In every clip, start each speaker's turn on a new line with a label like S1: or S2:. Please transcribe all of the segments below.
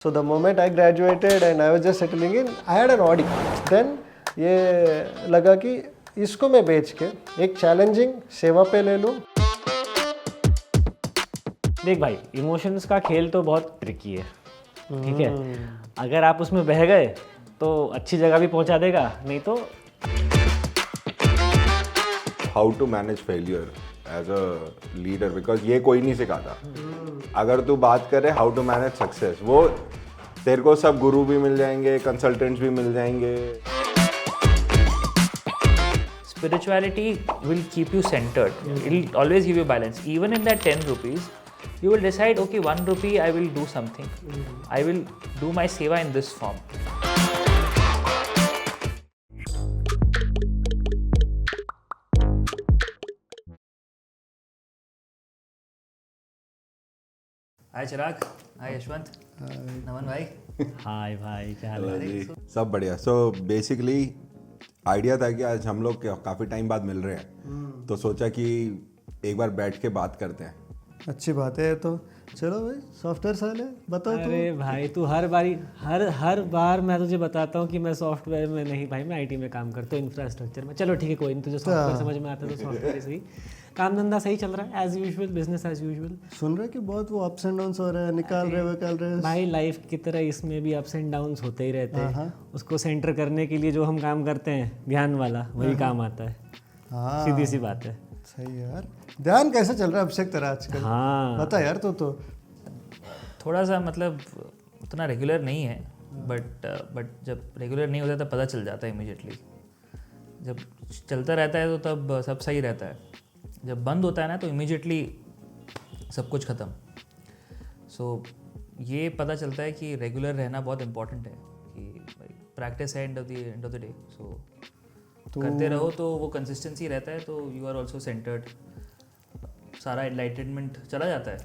S1: So the moment I graduated and I was just settling in, I had an Audi. Then ये लगा कि इसको मैं बेच के एक चैलेंजिंग सेवा पे ले लूँ.
S2: देख भाई, इमोशंस का खेल तो बहुत ट्रिकी है, ठीक है. अगर आप उसमें बह गए तो अच्छी जगह भी पहुंचा देगा, नहीं तो
S3: how to manage failure as a leader, because ये कोई नहीं सिखाता. अगर तू बात करे हाउ टू मैनेज सक्सेस, वो तेरे को सब गुरु भी मिल जाएंगे, कंसल्टेंट्स भी मिल जाएंगे.
S4: Spirituality will keep you centered. It will always give you balance. Even in that 10 rupees, you will decide, okay, 1 rupee I will do something. I will do my seva in this form. Hi Chirag. Hi Yashwant. Naman bhai.
S2: हाय भाई, क्या हाल है?
S3: सब बढ़िया. So basically idea था कि आज हम लोग काफ़ी टाइम बाद मिल रहे हैं, तो सोचा कि एक बार बैठ के बात करते हैं.
S1: अच्छी बात है. तो चलो भाई, सॉफ्टवेयर साल है, बताओ तू.
S2: अरे भाई, तू हर बार मैं तुझे बताता हूँ कि मैं सॉफ्टवेयर में नहीं भाई, मैं आईटी में काम करता हूँ, इंफ्रास्ट्रक्चर में. चलो ठीक है, कोई नहीं, तुझे सॉफ्टवेयर समझ में आता है तो सॉफ्टवेयर सही. काम धंधा सही चल रहा है, as usual, business as usual.
S1: सुन रहे कि बहुत वो अप्स एंड डाउन्स हो रहे हैं, निकाल रहे हैं.
S2: भाई लाइफ की तरह इसमें भी अप्स एंड डाउन्स होते ही रहते हैं. उसको सेंटर करने के लिए जो हम काम करते हैं, ध्यान वाला, वही काम आता है.
S1: हाँ,
S2: सीधी सी बात है.
S1: सही है यार. ध्यान कैसे चल रहा है अभिषेक तेरा आजकल?
S2: हाँ,
S1: बता यार. तो
S4: थोड़ा सा मतलब उतना रेगुलर नहीं है, बट जब रेगुलर नहीं होता तब पता चल जाता है इमीडिएटली. जब चलता रहता है तो तब सब सही रहता है. जब बंद होता है ना तो इमीडिएटली सब कुछ ख़त्म. सो ये पता चलता है कि रेगुलर रहना बहुत इम्पोर्टेंट है, कि प्रैक्टिस है एंड ऑफ द डे. सो करते रहो तो वो कंसिस्टेंसी रहता है, तो यू आर ऑल्सो सेंटर्ड. सारा एनलाइटनमेंट चला जाता है,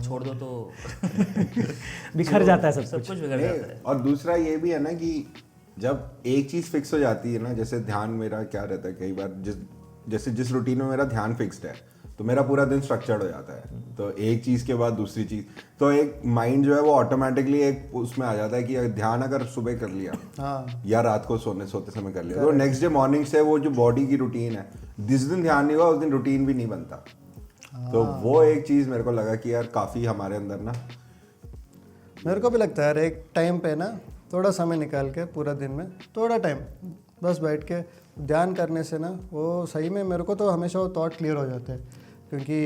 S4: छोड़ दो तो
S2: बिखर जाता है सब
S4: कुछ बिगड़ जाता है.
S3: और दूसरा ये भी है ना कि जब एक चीज़ फिक्स हो जाती है ना, जैसे ध्यान मेरा क्या रहता है कई बार, जिस रूटीन में मेरा ध्यान फिक्स्ड है तो मेरा पूरा दिन स्ट्रक्चर्ड हो जाता है. तो एक चीज़ के बाद दूसरी चीज़, तो एक माइंड जो है वो ऑटोमेटिकली एक उसमें आ जाता है कि ध्यान अगर सुबह कर लिया या रात को सोते समय कर लिया, तो नेक्स्ट डे मॉर्निंग से वो जो बॉडी की रूटीन है, जिस दिन ध्यान नहीं हुआ उस दिन रूटीन भी नहीं बनता. तो वो एक चीज़ मेरे को लगा कि यार काफ़ी हमारे अंदर ना,
S1: मेरे को भी लगता है यार, एक टाइम पे ना थोड़ा समय निकाल के पूरा दिन में थोड़ा टाइम बस बैठ के ध्यान करने से ना, वो सही में मेरे को तो हमेशा वो थॉट क्लियर हो जाते हैं. क्योंकि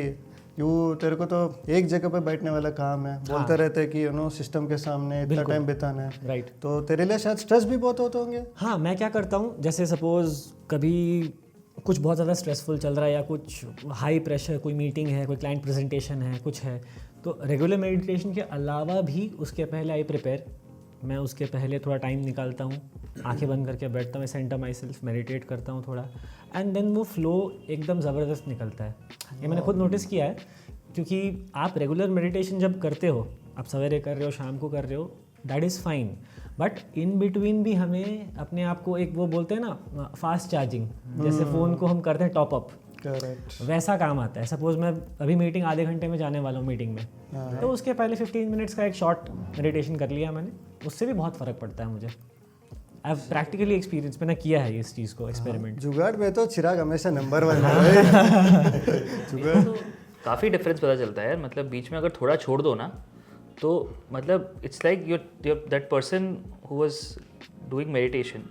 S1: तेरे को तो एक जगह पे बैठने वाला काम है. बोलते रहते हैं कि सिस्टम के सामने इतना टाइम बिताना है.
S2: राइट.
S1: तो तेरे लिए शायद स्ट्रेस भी बहुत होते होंगे.
S2: हाँ, मैं क्या करता हूँ, जैसे सपोज कभी कुछ बहुत ज़्यादा स्ट्रेसफुल चल रहा है या कुछ हाई प्रेशर, कोई मीटिंग है, कोई क्लाइंट प्रेजेंटेशन है, कुछ है, तो रेगुलर मेडिटेशन के अलावा भी उसके पहले आई प्रिपेयर. मैं उसके पहले थोड़ा टाइम निकालता हूँ, आंखें बंद करके बैठता हूँ, सेंटर माई सेल्फ, मेडिटेट करता हूँ थोड़ा, एंड देन वो फ्लो एकदम ज़बरदस्त निकलता है. ये मैंने खुद नोटिस किया है, क्योंकि आप रेगुलर मेडिटेशन जब करते हो, आप सवेरे कर रहे हो, शाम को कर रहे हो, that is fine. But in between भी हमें अपने आप को एक, वो बोलते हैं ना, फास्ट चार्जिंग, जैसे फ़ोन को हम करते हैं टॉपअप,
S1: करेक्ट,
S2: वैसा काम आता है. सपोज मैं अभी मीटिंग आधे घंटे में जाने वाला हूँ मीटिंग में, तो उसके पहले 15 मिनट्स का एक शॉर्ट मेडिटेशन कर लिया मैंने, उससे भी बहुत फ़र्क पड़ता है मुझे. आई हैव प्रैक्टिकली एक्सपीरियंस, मैंने किया है इस चीज़ को, एक्सपेरिमेंट.
S1: जुगाड़ में तो चिराग हमेशा नंबर 1 है. जुगाड़
S4: तो काफ़ी डिफरेंस पता चलता है यार. मतलब बीच में अगर थोड़ा छोड़ दो ना, तो मतलब it's like your that person who was doing meditation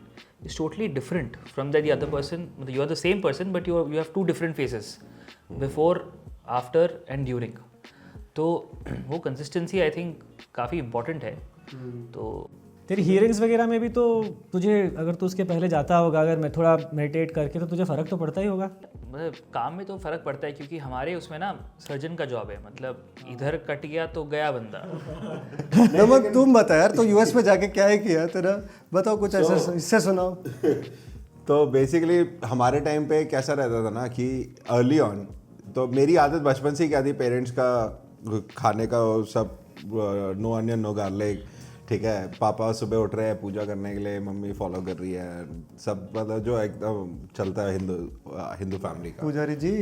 S4: is totally different from the other person. You are the same person, but you have two different phases, before, after and during. तो वो consistency I think काफ़ी important है. तो
S2: तेरी hearings वगैरह में भी तो तुझे, अगर तू उसके पहले जाता होगा, अगर मैं थोड़ा मेडिटेट करके, तो तुझे फ़र्क तो पड़ता ही होगा.
S4: मतलब काम में तो फ़र्क पड़ता है, क्योंकि हमारे उसमें ना सर्जन का जॉब है. मतलब इधर कट गया तो गया बंदा.
S1: नमक, तुम बता यार, तो यूएस में जाके क्या है किया तेरा, बताओ कुछ ऐसा, इससे सुनाओ.
S3: तो बेसिकली हमारे टाइम पे कैसा रहता था ना कि अर्ली ऑन, तो मेरी आदत बचपन से ही क्या थी, पेरेंट्स का खाने का सब नो अनियन नो गार्लिक, ठीक है. पापा सुबह उठ रहे हैं पूजा करने के लिए, मम्मी फॉलो कर रही है, सब मतलब जो एकदम चलता है हिंदू फैमिली का,
S1: पुजारी जी.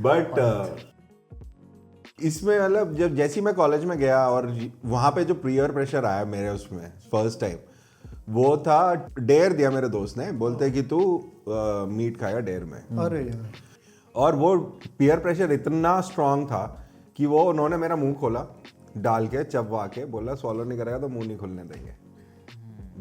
S3: बट इसमें मतलब जब जैसे ही मैं कॉलेज में गया और वहाँ पे जो पीयर प्रेशर आया मेरे उसमें फर्स्ट टाइम, वो था डेयर दिया मेरे दोस्त ने, बोलते कि तू मीट खाएगा डेयर में।
S1: अरे यार,
S3: और वो पीयर प्रेशर इतना स्ट्रांग था कि वो उन्होंने मेरा मुंह खोला डाल के चबवा के, बोला सॉलो नहीं करेगा तो मुंह नहीं खुलने देंगे।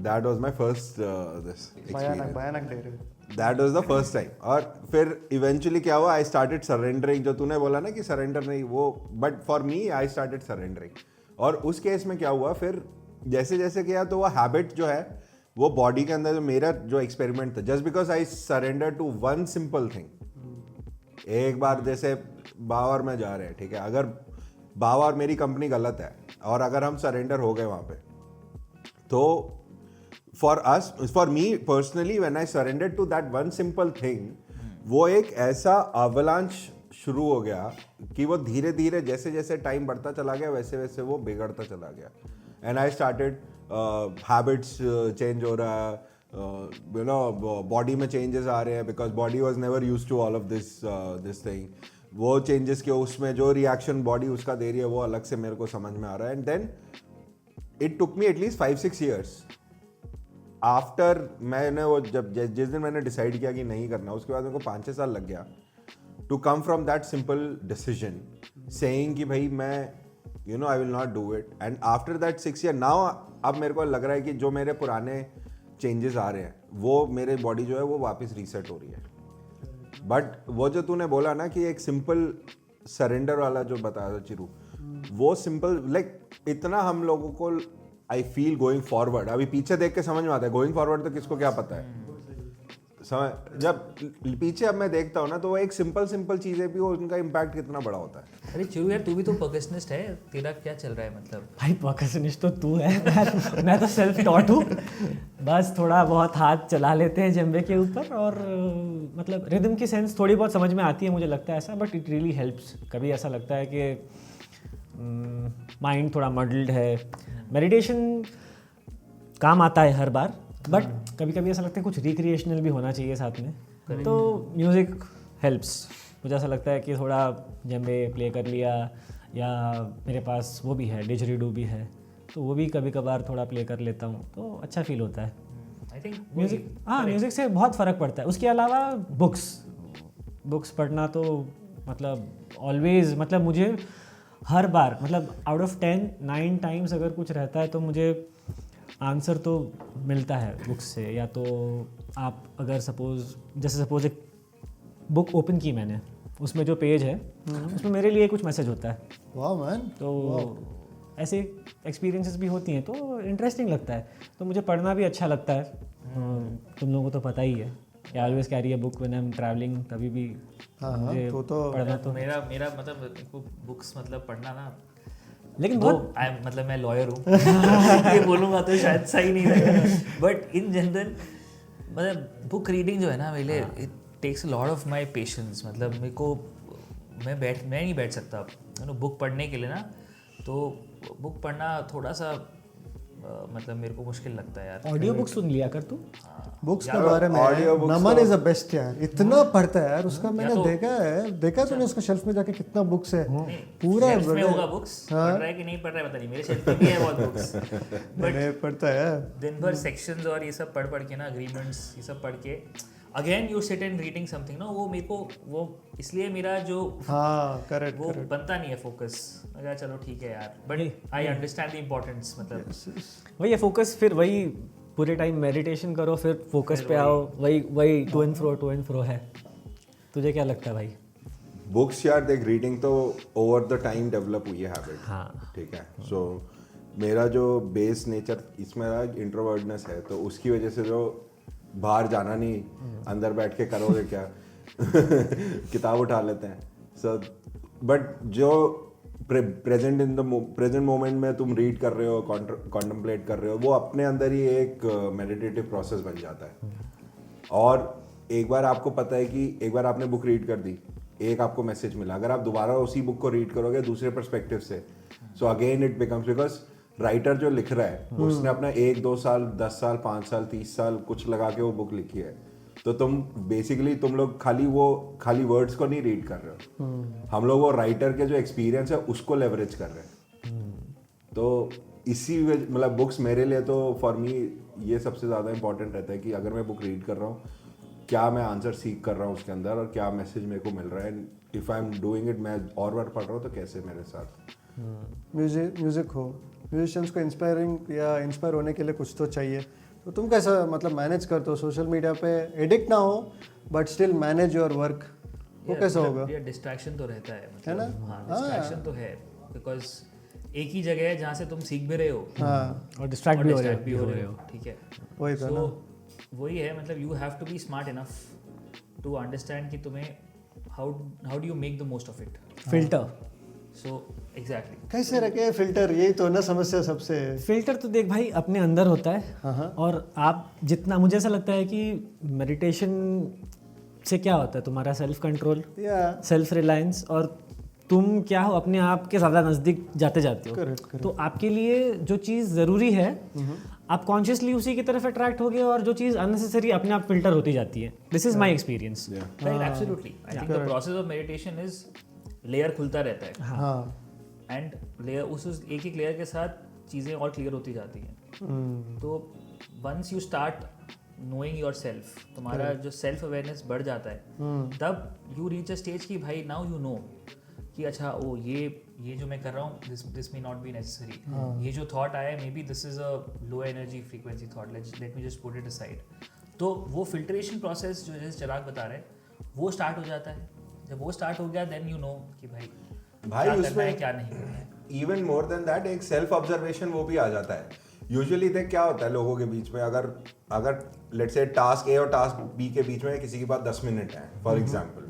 S3: That was my first this experience,
S1: भयानक डेयर है।
S3: That was the first time. और फिर इवेंचुअली क्या हुआ, आई स्टार्टेड सरेंडरिंग। जो तूने बोला ना कि सरेंडर नहीं वो, but for me I started surrendering. और उस केस में क्या हुआ, फिर जैसे जैसे किया तो वो हैबिट जो है वो बॉडी के अंदर, जो मेरा जो एक्सपेरिमेंट था, just because I surrender to one simple thing. एक बार जैसे बावर में जा रहे हैं, ठीक है, अगर बावर मेरी कंपनी गलत है और अगर हम सरेंडर हो गए वहाँ पे, तो for me personally, when I surrendered to that one simple thing, वो एक ऐसा avalanche शुरू हो गया कि वो धीरे धीरे जैसे जैसे टाइम बढ़ता चला गया वैसे वैसे वो बिगड़ता चला गया। And I started habits change हो रहा है, यू नो बॉडी में चेंजेस आ रहे हैं, because body was never use to all of this thing. वो चेंजेस के उसमें जो रिएक्शन बॉडी उसका दे रही है वो अलग से मेरे को समझ में आ रहा है। And then it took me at least 5-6 years after, मैंने वो जब जिस दिन मैंने डिसाइड किया कि नहीं करना, उसके बाद मेरे को 5-6 साल लग गया to come from that simple decision saying कि भाई मैं you know I will not do it. And after that 6 year now अब मेरे को लग रहा है कि जो मेरे पुराने चेंजेस आ रहे हैं वो मेरे बॉडी जो है वो वापस रीसेट हो रही है। बट वो जो तूने बोला ना कि एक सिंपल सरेंडर वाला जो बताया था चिरू, वो सिंपल लाइक इतना हम लोगों को आई फील गोइंग फॉरवर्ड, अभी पीछे देख के समझ में आता है, गोइंग फॉरवर्ड तो किसको क्या पता है, समझ जब पीछे अब मैं देखता हूँ ना तो वो एक सिंपल चीजें भी उनका इम्पैक्ट कितना बड़ा होता है।
S4: अरे चिरू यार, तू भी तो परफेक्शनिस्ट है, तेरा क्या चल रहा है मतलब?
S2: भाई परकशनिस्ट तो तू है, मैं तो सेल्फ टॉट हूँ। बस थोड़ा बहुत हाथ चला लेते हैं जंबे के ऊपर और मतलब रिदम की सेंस थोड़ी बहुत समझ में आती है, मुझे लगता है ऐसा, बट इट रियली हेल्प्स। कभी ऐसा लगता है कि माइंड थोड़ा मडल्ड है, मेडिटेशन काम आता है हर बार, बट कभी कभी ऐसा लगता है कुछ रिक्रिएशनल भी होना चाहिए साथ में, तो म्यूज़िक हेल्प्स। मुझे ऐसा लगता है कि थोड़ा जंबे प्ले कर लिया, या मेरे पास वो भी है डिजरीडू भी है, तो वो भी कभी कभार थोड़ा प्ले कर लेता हूँ, तो अच्छा फील होता है।
S4: आई थिंक
S2: म्यूज़िक, हाँ म्यूज़िक से बहुत फ़र्क पड़ता है। उसके अलावा बुक्स पढ़ना तो मतलब ऑलवेज, मतलब मुझे हर बार मतलब आउट ऑफ 9 टाइम्स अगर कुछ रहता है तो मुझे आंसर तो मिलता है बुक्स से। या तो आप अगर सपोज एक बुक ओपन की मैंने, उसमें जो पेज है उसमें मेरे लिए कुछ मैसेज होता है,
S1: वाह मैन।
S2: तो ऐसे एक्सपीरियंसेस भी होती हैं तो इंटरेस्टिंग लगता है, तो मुझे पढ़ना भी अच्छा लगता है। तुम लोगों को तो पता ही है, I always carry a book when I am travelling, कभी भी मुझे
S1: तो
S2: पढ़ना तो।
S4: मेरा मतलब बुक्स मतलब पढ़ना ना,
S2: लेकिन
S4: वो
S2: बहुत
S4: मतलब मैं लॉयर हूँ ये बोलूँगा तो शायद सही नहीं लगेगा, बट इन जनरल मतलब बुक रीडिंग जो है ना मेरे लिए, it takes a lot of my patience. मतलब मेरे को मैं नहीं बैठ सकता बुक पढ़ने के लिए ना, तो बुक पढ़ना थोड़ा सा मतलब मेरे को मुश्किल लगता है यार।
S2: ऑडियो बुक सुन लिया कर तू।
S1: बुक्स के बारे में
S3: audio books
S1: नमन
S3: तो-
S1: इज द बेस्ट यार, इतना पढ़ता है यार उसका, मैंने देखा तूने उसका शेल्फ में जाके कितना बुक्स है, पूरा
S4: शेल्फ में होगा बुक्स, पढ़ रहा है कि नहीं पढ़ रहा है पता नहीं, मेरे शेल्फ में भी है बहुत बुक्स, बट
S1: पढ़ता है।
S4: दिन भर सेक्शंस और ये सब पढ़ के ना, एग्रीमेंट्स ये सब पढ़ के again you sit and reading something ना, वो मेरे को वो इसलिए मेरा जो
S1: हाँ करेक्ट
S4: वो बनता नहीं है फोकस। मैं चलो ठीक है यार, but I understand the importance. मतलब
S2: वही है फोकस, फिर वही पूरे टाइम मेडिटेशन करो फिर फोकस पे आओ, वही टू एंड फ्रो है। तुझे क्या लगता है भाई?
S3: बुक्स यार देख, रीडिंग तो ओवर द टाइम डेवलप हुई है हैबिट,
S2: हाँ
S3: ठीक है। सो मेरा जो बेस नेचर इसमें इंट्रोवर्टनेस है, तो उसकी वजह से जो बाहर जाना नहीं, अंदर बैठ के करोगे क्या किताब उठा लेते हैं सर। बट जो प्रेजेंट मोमेंट में तुम रीड कर रहे हो, कॉन्टम्पलेट कर रहे हो, वो अपने अंदर ही एक मेडिटेटिव प्रोसेस बन जाता है। और एक बार आपको पता है कि एक बार आपने बुक रीड कर दी, एक आपको मैसेज मिला, अगर आप दोबारा उसी बुक को रीड करोगे दूसरे पर्सपेक्टिव से, so again it becomes, because writer जो लिख रहा है उसने अपना 1-2 साल, 10 साल, 5 साल, 30 साल कुछ लगा के वो बुक लिखी है। तो तुम बेसिकली तुम लोग खाली वर्ड्स को नहीं रीड कर रहे हो, हम लोग वो राइटर के जो एक्सपीरियंस है उसको लेवरेज कर रहे हैं। तो इसी मतलब बुक्स मेरे लिए तो फॉर मी ये सबसे ज़्यादा इंपॉर्टेंट रहता है कि अगर मैं बुक रीड कर रहा हूँ, क्या मैं आंसर सीख कर रहा हूँ उसके अंदर और क्या मैसेज मेरे को मिल रहा है। If I am doing it, मैं और बार पढ़ रहा हूँ तो कैसे मेरे साथ।
S1: म्यूज़िक हो, म्यूजिशियंस को इंस्पायर होने के लिए कुछ तो चाहिए। तो तुम कैसा मतलब मैनेज करते हो सोशल मीडिया पे, एडिक्ट ना हो but still manage your work, वो कैसा होगा?
S4: ये डिस्ट्रैक्शन तो रहता है, मतलब,
S1: है ना?
S4: हाँ डिस्ट्रैक्शन तो है, बिकॉज एक ही जगह है जहाँ से तुम सीख भी रहे हो
S2: और डिस्ट्रैक्ट भी हो रहे हो।
S4: ठीक है,
S1: वही था ना,
S4: वही है, मतलब you have to be smart enough to understand कि तुम्हें how do you make the most of it.
S2: Filter,
S4: so exactly
S1: कैसे रखे फिल्टर, यही तो ना समस्या सबसे।
S2: फिल्टर तो देख भाई अपने अंदर होता है। और आप जितना, मुझे ऐसा लगता है कि मेडिटेशन से क्या होता है, तुम्हारा सेल्फ कंट्रोल, सेल्फ रिलायंस, और तुम क्या हो, अपने आप के ज़्यादा नज़दीक जाते हो।
S1: Correct.
S2: तो आपके लिए जो चीज़ ज़रूरी है आप कॉन्शियसली उसी की तरफ अट्रैक्ट होगे, और जो चीज़ अननेसेसरी अपने आप फिल्टर होती जाती है। This is my experience.
S4: Right, absolutely. I think the process of meditation is layer खुलता रहता है,
S1: हाँ,
S4: एंड लेयर उस एक एक लेयर के साथ चीज़ें और क्लियर होती जाती हैं। तो once you start knowing yourself, तुम्हारा जो सेल्फ अवेयरनेस बढ़ जाता है, तब यू रीच अ स्टेज कि भाई नाउ यू नो कि अच्छा ओ ये जो मैं कर रहा हूँ this may not be necessary, ये जो थॉट आया may be this is a low energy frequency thought, let me just put it aside. तो वो फिल्ट्रेशन प्रोसेस जो जैसे चिराग बता रहे हैं वो स्टार्ट हो जाता है। जब वो स्टार्ट हो गया देन यू नो कि भाई क्या करना है क्या नहीं करना है।
S3: इवन मोर देन दैट एक सेल्फ ऑब्जर्वेशन वो भी आ जाता है। यूजुअली देख क्या होता है लोगों के बीच में, अगर लेट्स से टास्क ए और टास्क बी के बीच में किसी के पास 10 मिनट है for example,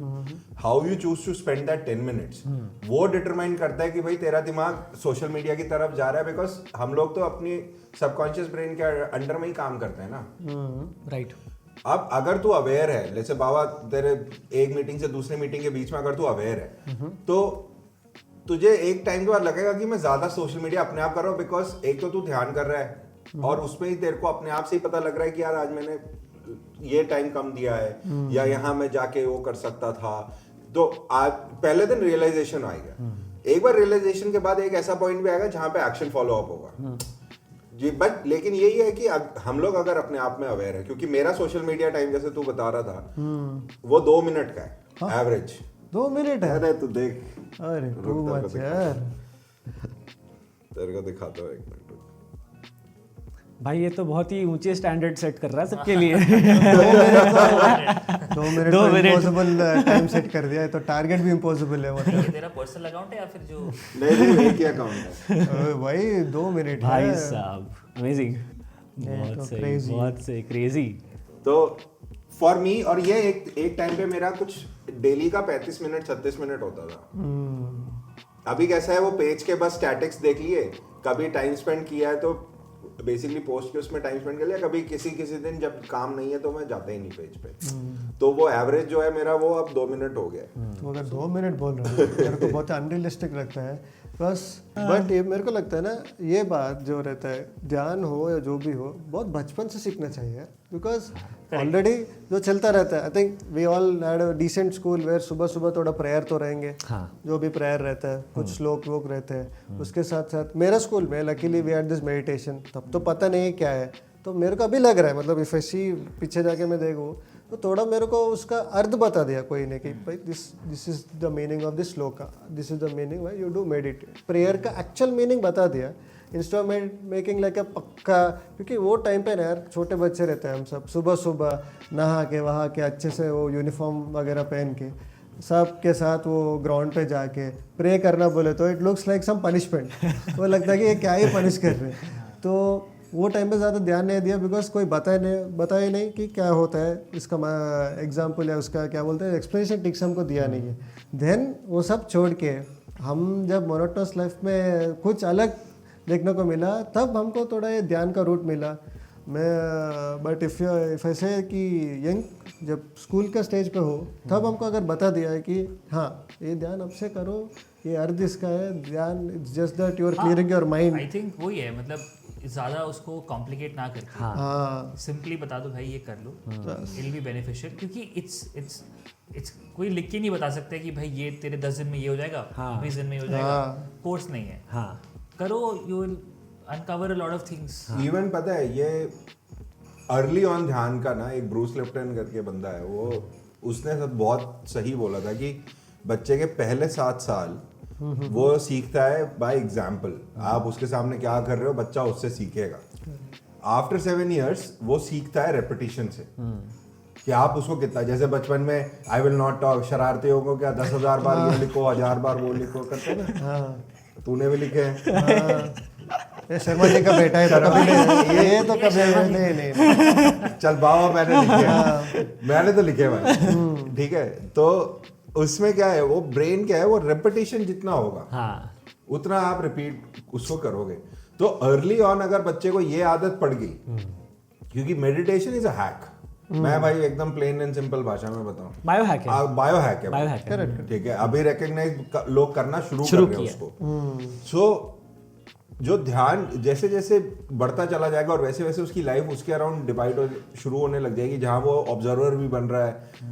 S3: how you choose to spend that 10 minutes वो डिटरमाइन करता है कि भाई तेरा दिमाग सोशल मीडिया की तरफ जा रहा है। बिकॉज हम लोग तो अपनी सबकॉन्शियस ब्रेन के अंडर में ही काम करते हैं ना।
S2: राइट।
S3: अब अगर तू अवेयर है, जैसे बाबा तेरे एक मीटिंग से दूसरी मीटिंग के बीच में अगर तू अवेयर है तो तुझे एक टाइम के बाद लगेगा कि मैं ज्यादा सोशल मीडिया अपने आप कर रहा हूँ। बिकॉज एक तो तू ध्यान कर रहा है और उसमें ही तेरे को अपने आप से ही पता लग रहा है कि यार आज मैंने ये टाइम कम दिया है या यहाँ मैं जाके वो कर सकता था। तो आज पहले दिन रियलाइजेशन आएगा, एक बार रियलाइजेशन के बाद एक ऐसा पॉइंट भी आएगा जहाँ पे एक्शन फॉलो अप होगा जी। बट लेकिन यही है कि हम लोग अगर अपने आप में अवेयर है, क्योंकि मेरा सोशल मीडिया टाइम जैसे तू बता रहा था वो 2 मिनट का है एवरेज।
S1: 2 मिनट है?
S3: अरे तू देख,
S1: अरे टू मच यार।
S3: तेरे को दिखाता हूँ 1 मिनट।
S2: भाई ये तो बहुत ही ऊंचे स्टैंडर्ड सेट कर रहा है सबके लिए।
S1: 2 मिनट तो इम्पॉसिबल टाइम सेट कर दिया है, तो टारगेट भी इम्पॉसिबल है।
S4: ये तेरा पर्सनल अकाउंट है या फिर जो
S3: नहीं एक ही अकाउंट है
S1: भाई 2 मिनट
S2: भाई साहब अमेजिंग,
S1: तो
S2: बहुत सही, बहुत सही, क्रेजी।
S3: तो फॉर मी, और ये एक टाइम पे मेरा कुछ डेली का 35 मिनट 36 मिनट होता था। अभी कैसा है वो पेज के बस स्टैटिक्स देख लिए, कभी टाइम स्पेंड किया है तो बेसिकली पोस्ट के उसमें टाइम स्पेंड कर लिया, कभी किसी दिन जब काम नहीं है तो मैं जाता ही नहीं पेज पे। तो वो एवरेज जो है मेरा वो अब 2 मिनट हो गया।
S1: तो अगर 2 मिनट बोल रहा हूँ मेरे को बहुत अनरियलिस्टिक लगता है बस। बट ये मेरे को लगता है ना, ये बात जो रहता है ध्यान हो या जो भी हो बहुत बचपन से सीखना चाहिए। बिकॉज ऑलरेडी जो चलता रहता है, I think we all had a decent school where सुबह सुबह थोड़ा प्रेयर तो रहेंगे।
S2: हाँ।
S1: जो भी प्रेयर रहता है, कुछ श्लोक वोक रहते हैं, उसके साथ साथ मेरा स्कूल में luckily we had this meditation. तब तो पता नहीं क्या है, तो मेरे को अभी लग रहा है, मतलब इफ ऐसी पीछे जाके मैं देखूँ तो थोड़ा मेरे को उसका अर्थ बता दिया कोई ने कि भाई this is the meaning of this shloka, this is the meaning why you do meditate. Prayer का एक्चुअल मीनिंग बता दिया इंस्टेड ऑफ मेकिंग लाइक अ पक्का। क्योंकि वो टाइम पे ना यार छोटे बच्चे रहते हैं हम सब, सुबह सुबह नहा के वहा के अच्छे से वो यूनिफॉर्म वगैरह पहन के सब के साथ वो ग्राउंड पे जाके प्रे करना बोले तो it looks like some punishment. वो लगता है कि ये क्या ही पनिश कर रहे हैं। तो वो टाइम पे ज़्यादा ध्यान नहीं दिया बिकॉज कोई बताया नहीं कि क्या होता है, इसका एग्जाम्पल है उसका क्या बोलते हैं एक्सप्लेनेशन ठीक से हमको दिया नहीं है। देन वो सब छोड़ के हम जब मोनोटोनस लाइफ में कुछ अलग देखने को मिला तब हमको थोड़ा ये ध्यान का रूट मिला। मैं बट इफ़ ऐसे कि यंग जब स्कूल का स्टेज पे हो तब हमको अगर बता दिया है कि हाँ ये ध्यान अब से करो, ये अर्थ इसका है ध्यान, just that you are clearing your mind.
S4: I think वही है, मतलब ज़्यादा उसको कॉम्प्लिकेट ना करके
S1: हाँ
S4: सिंपली बता दो भाई ये कर लो, इट विल बी बेनिफिशियल, क्योंकि इट्स कोई लिख के नहीं बता सकता कि भाई ये तेरे 10 दिन में ये हो जाएगा, 20 दिन में ये हो जाएगा, कोर्स नहीं है,
S2: हाँ
S4: करो, you will uncover a lot of things.
S3: Even पता है ये अर्ली ऑन ध्यान का ना, एक ब्रूस लिप्टन करके बंदा है, वो उसने सब बहुत सही बोला था कि बच्चे के पहले 7 साल वो सीखता है बाय एग्जाम्पल। आप उसके सामने क्या कर रहे हो, बच्चा उससे सीखेगा। आफ्टर 7 years वो सीखता है रेपिटेशन से, कि आप उसको कितना, जैसे बचपन में आई विल नॉट टॉक, शरारतियों को क्या 10,000 बार ये लिखो, 1000 बार वो लिखो करते ना, तूने भी लिखे हैं।
S1: ये शर्मा जी का बेटा है तो कभी नहीं, ये तो कभी नहीं
S3: चल बाबा मैंने लिखे, मैंने तो लिखे भाई, ठीक है। तो उसमें क्या है, वो ब्रेन क्या है, वो रेपिटेशन जितना होगा
S2: हाँ
S3: उतना आप रिपीट उसको करोगे। तो अर्ली ऑन अगर बच्चे को ये आदत पड़ गई, क्योंकि मेडिटेशन इज अ हैक, मैं भाई एकदम प्लेन एंड सिंपल भाषा में बताऊं,
S2: बायो हैक है,
S3: बायो हैक है,
S2: बायोहैक है।
S3: ठीक है। अभी रिकॉग्नाइज लोग करना शुरू कर रहे हैं उसको। सो जो ध्यान जैसे जैसे बढ़ता चला जाएगा और वैसे वैसे उसकी लाइफ उसके अराउंड डिवाइड शुरू होने लग जाएगी, जहां वो ऑब्जर्वर भी बन रहा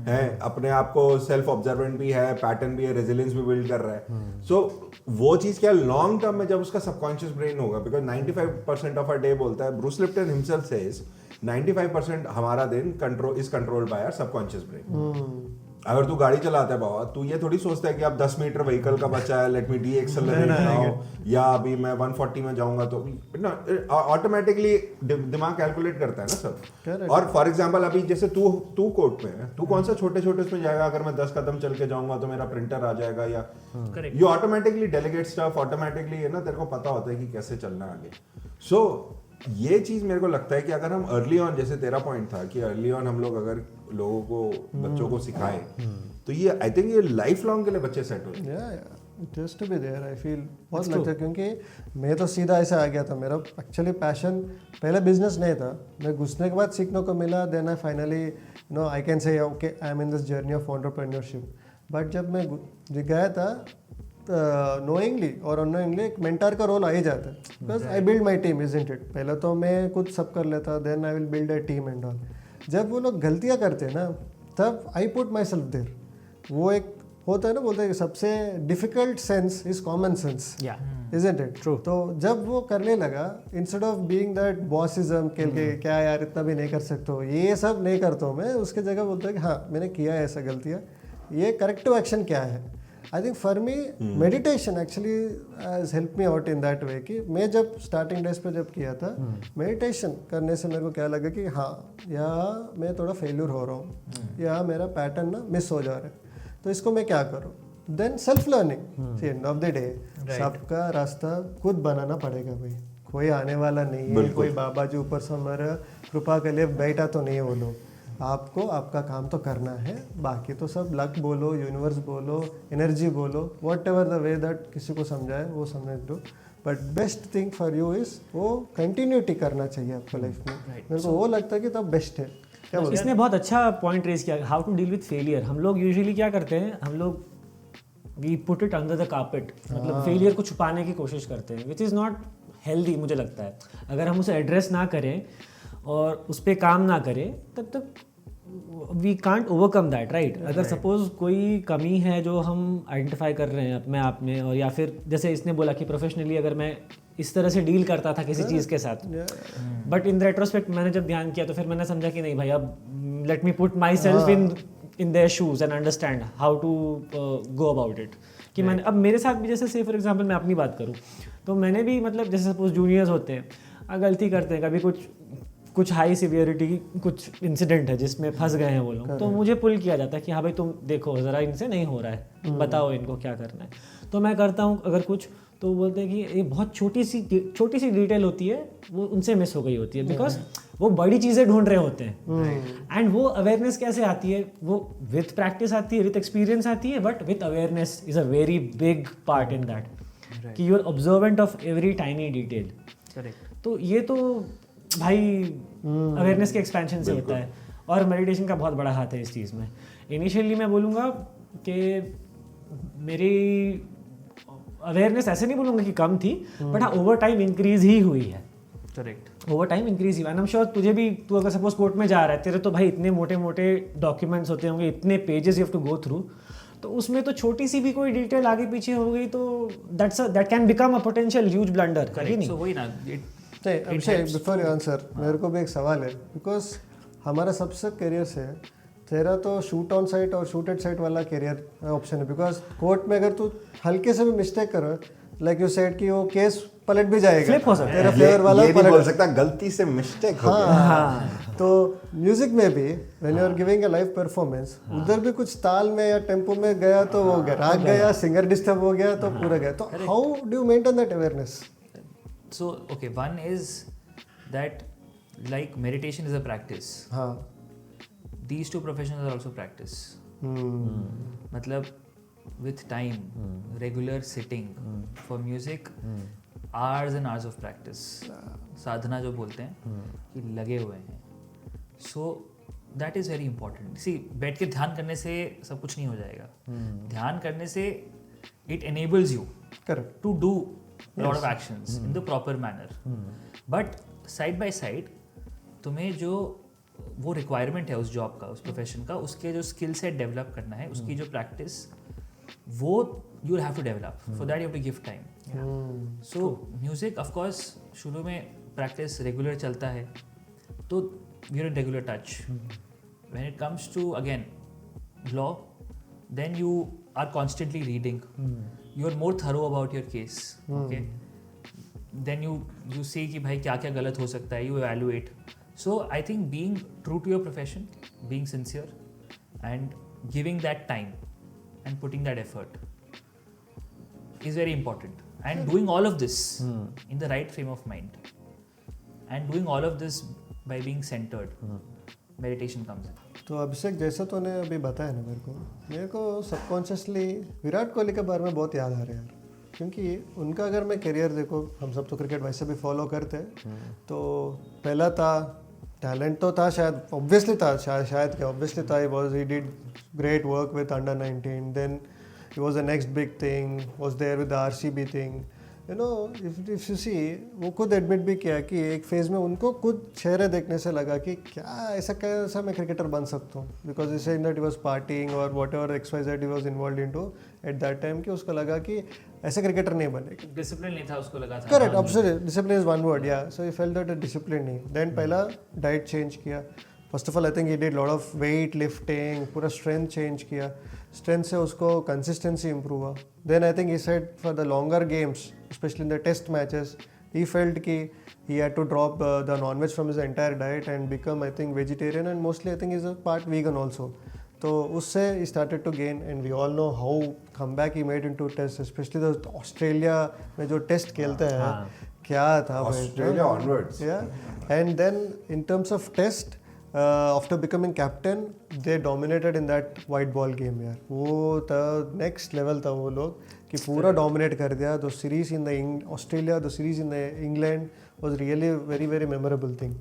S3: है अपने आप को सेल्फ ऑब्जर्वेंट भी है, पैटर्न भी है, रेजिलियंस भी बिल्ड कर रहा है। सो वो चीज क्या लॉन्ग टर्म में जब उसका सबकॉन्शियस ब्रेन होगा, बिकॉज 95% ऑफ आवर डे बोलता है, ब्रूस लिप्टन हिमसेल्फ सेज 95% हमारा दिन is controlled by our subconscious brain. अगर तू गाड़ी चलाता है बाबा, तू ये थोड़ी सोचता है कि अब 10 मीटर व्हीकल का बचा है, let me D accelerate now, या अभी मैं 140 में जाऊंगा, तो ऑटोमेटिकली दिमाग कैलकुलेट करता है ना सब। और फॉर एग्जांपल अभी जैसे तू कोर्ट में है, तू कौन सा छोटे छोटे उसमें जाएगा, अगर मैं 10 कदम चल के जाऊंगा तो मेरा प्रिंटर आ जाएगा, या you automatically delegate stuff, automatically है ना, तेरे को पता होता है कि कैसे चलना आगे। सो ये चीज मेरे को लगता है कि अगर हम अर्ली ऑन, जैसे तेरा पॉइंट था कि अर्ली ऑन हम लोग अगर लोगों को, बच्चों को सिखाएं, तो ये आई थिंक ये लाइफ लॉन्ग के लिए बच्चे सेट हो जाए।
S1: It has to be there, I feel बहुत लगता है, क्योंकि मैं तो सीधा ऐसे आ गया था। मेरा एक्चुअली पैशन पहले बिजनेस नहीं था, मैं घुसने के बाद सीखने को मिला, then I finally I can say okay I am in this journey of entrepreneurship. But जब मैं गया था नोइंगली और अनोइंगली एक मेंटर का रोल आ ही जाता है, because I build my team, isn't it. पहले तो मैं खुद सब कर लेता, then I will build a team and all. जब वो लोग गलतियाँ करते हैं ना, तब I put myself there. वो एक होता है ना, बोलते हैं कि सबसे difficult sense is common sense, isn't it? True. तो जब वो करने लगा, instead of being that bossism के क्या यार इतना भी नहीं कर सकते हो, ये सब नहीं करता हूँ मैं, उसके जगह बोलता है कि हाँ मैंने किया है ऐसा गलतियाँ, ये करेक्टिव एक्शन क्या है। I think for me meditation actually has help me out in that वे, कि मैं जब स्टार्टिंग डेज पे जब किया था मेडिटेशन करने से मेरे को क्या लगा कि हाँ यहाँ मैं थोड़ा फेल्यूर हो रहा हूँ, यहाँ मेरा पैटर्न ना मिस हो जा रहा है, तो इसको मैं क्या करूँ। Then self learning, end of the day सबका रास्ता खुद बनाना पड़ेगा भाई, कोई आने वाला नहीं है, कोई बाबा जी ऊपर से हमारा कृपा के लिए बैठा तो नहीं है वो लोग। आपको आपका काम तो करना है, बाकी तो सब लक बोलो, यूनिवर्स बोलो, एनर्जी बोलो, what ever the way that किसी को समझाए वो समझ दो। But best thing for you is वो कंटिन्यूटी करना चाहिए आपको लाइफ में। मेरे को वो लगता है कि तब बेस्ट है। क्या बोलते हैं?
S2: इसने बहुत अच्छा पॉइंट रेज किया, how to deal with failure. हम लोग यूजुअली क्या करते हैं, हम लोग we put it under the carpet, मतलब फेलियर को छुपाने की कोशिश करते हैं, विच इज़ नॉट हेल्दी मुझे लगता है। अगर हम उसे एड्रेस ना करें और उस पर काम ना करें, तब तक we can't overcome that, right. अगर सपोज कोई कमी है जो हम आइडेंटिफाई कर रहे हैं अपने आप में, और या फिर जैसे इसने बोला कि प्रोफेशनली अगर मैं इस तरह से डील करता था किसी चीज़ के साथ, बट इन रेट्रोस्पेक्ट मैंने जब ध्यान किया तो फिर मैंने समझा कि नहीं भाई, अब let me put myself in their shoes and understand how to go about it. कि मैंने अब मेरे साथ भी, जैसे से फॉर एग्जांपल मैं अपनी बात करूँ तो मैंने भी, मतलब जैसे सपोज जूनियर्स होते हैं, गलती करते हैं, कभी कुछ हाई सिवियरिटी की कुछ इंसिडेंट है जिसमें फंस गए हैं वो लोग, तो मुझे पुल किया जाता है कि हाँ भाई तुम देखो ज़रा इनसे नहीं हो रहा है, बताओ इनको क्या करना है। तो मैं करता हूँ अगर कुछ, तो बोलते हैं कि ये बहुत छोटी सी डिटेल होती है, वो उनसे मिस हो गई होती है, बिकॉज वो बड़ी चीज़ें ढूंढ रहे होते हैं। एंड वो अवेयरनेस कैसे आती है, वो विथ प्रैक्टिस आती है, विथ एक्सपीरियंस आती है, but with awareness is a very big part in that, कि you are observant of every tiny detail. तो ये तो भाई अवेयरनेस के एक्सपेंशन से होता है, और मेडिटेशन का बहुत बड़ा हाथ है इस चीज़ में। इनिशियली मैं बोलूँगा कि मेरी अवेयरनेस ऐसे नहीं बोलूँगा कि कम थी, बट हाँ ओवर टाइम इंक्रीज ही हुई है।
S4: करेक्ट
S2: ओवर टाइम इंक्रीज हुआ। एंड आई एम श्योर तुझे भी, तू अगर सपोज कोर्ट में जा रहा है, तेरे तो भाई इतने मोटे मोटे डॉक्यूमेंट्स होते होंगे, इतने pages you have to go through, तो उसमें तो छोटी सी भी कोई डिटेल आगे पीछे हो गई तो that can become a potential huge blunder.
S4: Correct. So वही ना,
S1: नहीं अभिषेक, बिफोर यू आंसर, मेरे को भी एक सवाल है, बिकॉज हमारा सबसे करियर से तेरा तो शूट ऑन साइट और शूट एट साइट वाला करियर ऑप्शन है, बिकॉज कोर्ट में अगर तू हल्के से भी मिस्टेक करो, लाइक यू सेड कि वो केस पलट भी जाएगा,
S2: फ्लिप हो सकता है,
S1: तेरा फेवर वाला
S3: ये नहीं
S1: पलट
S3: बोल सकता गलती से मिस्टेक हो गया।
S1: हाँ, तो म्यूजिक में भी when you are giving a live performance, उधर भी कुछ ताल में या टेम्पो में गया तो वो राग गया, सिंगर डिस्टर्ब हो गया तो पूरा गया। तो how do you maintain that awareness?
S4: So, okay, one is that like meditation is a practice.
S1: हाँ,
S4: These two professions are also practice. मतलब with time, regular sitting for music, hours and hours of practice. साधना जो बोलते हैं कि लगे हुए हैं. So that is very important. See, बैठ के ध्यान करने से सब कुछ नहीं हो जाएगा. ध्यान करने से it enables you
S1: correct,
S4: to do a lot of actions in the proper manner. But side by side तुम्हें जो वो रिक्वायरमेंट है उस जॉब का, उस प्रोफेशन का, उसके जो स्किल सेट डेवलप करना है, उसकी जो प्रैक्टिस, वो you have to develop. For that you have to give time. So music of course शुरू में प्रैक्टिस रेगुलर चलता है तो we are in regular touch. When it comes to again law, then you are constantly reading. You are more thorough about your case. Okay, then you see कि भाई क्या क्या गलत हो सकता है, you evaluate. So I think being true to your profession, being sincere and giving that time and putting that effort is very important. And doing all of this in the right frame of mind and doing all of this by being centered, meditation comes in.
S1: तो अभिषेक जैसा तूने अभी बताया ना, मेरे को subconsciously Virat Kohli के बारे में बहुत याद आ रहा है यार, क्योंकि उनका अगर मैं करियर देखो, हम सब तो क्रिकेट वैसे भी फॉलो करते हैं, तो पहला था टैलेंट तो था, शायद ऑब्वियसली था, शायद क्या ऑब्वियसली था, he did great work with under 19, then he was the next big thing, was there with the RCB thing, you know. If you see, वो खुद एडमिट भी किया कि एक फेज़ में उनको खुद चेहरे देखने से लगा कि क्या ऐसा कैसा मैं क्रिकेटर बन सकता हूँ, बिकॉज इसे in that he was parting और whatever XYZ he was involve into at that time, कि उसको लगा कि ऐसे क्रिकेटर नहीं बनेगा.
S4: डिसिप्लिन नहीं था, उसको लगा था.
S1: Correct, absolutely, discipline is one word, yeah. So he felt that discipline नहीं. देन पहला डाइट चेंज किया. First of all I think he did lot of weight lifting, पूरा स्ट्रेंथ चेंज किया. स्ट्रेंथ से उसको कंसिस्टेंसी इंप्रूव हुआ. Then I think he said for the longer games, specially in the test matches, he felt कि he had to drop the non-veg from his entire diet and become, I think, vegetarian, and mostly I think he's a part vegan also. तो उससे he started to gain, and we all know how comeback he made into test, especially the Australia में जो test खेलते हैं, क्या था
S3: Australia onwards.
S1: Yeah, and then in terms of test, after becoming captain, they dominated in that white ball game यार. वो था next level था वो लोग, कि पूरा डोमिनेट कर दिया. The series in the Australia, the series in the England was really very very memorable thing.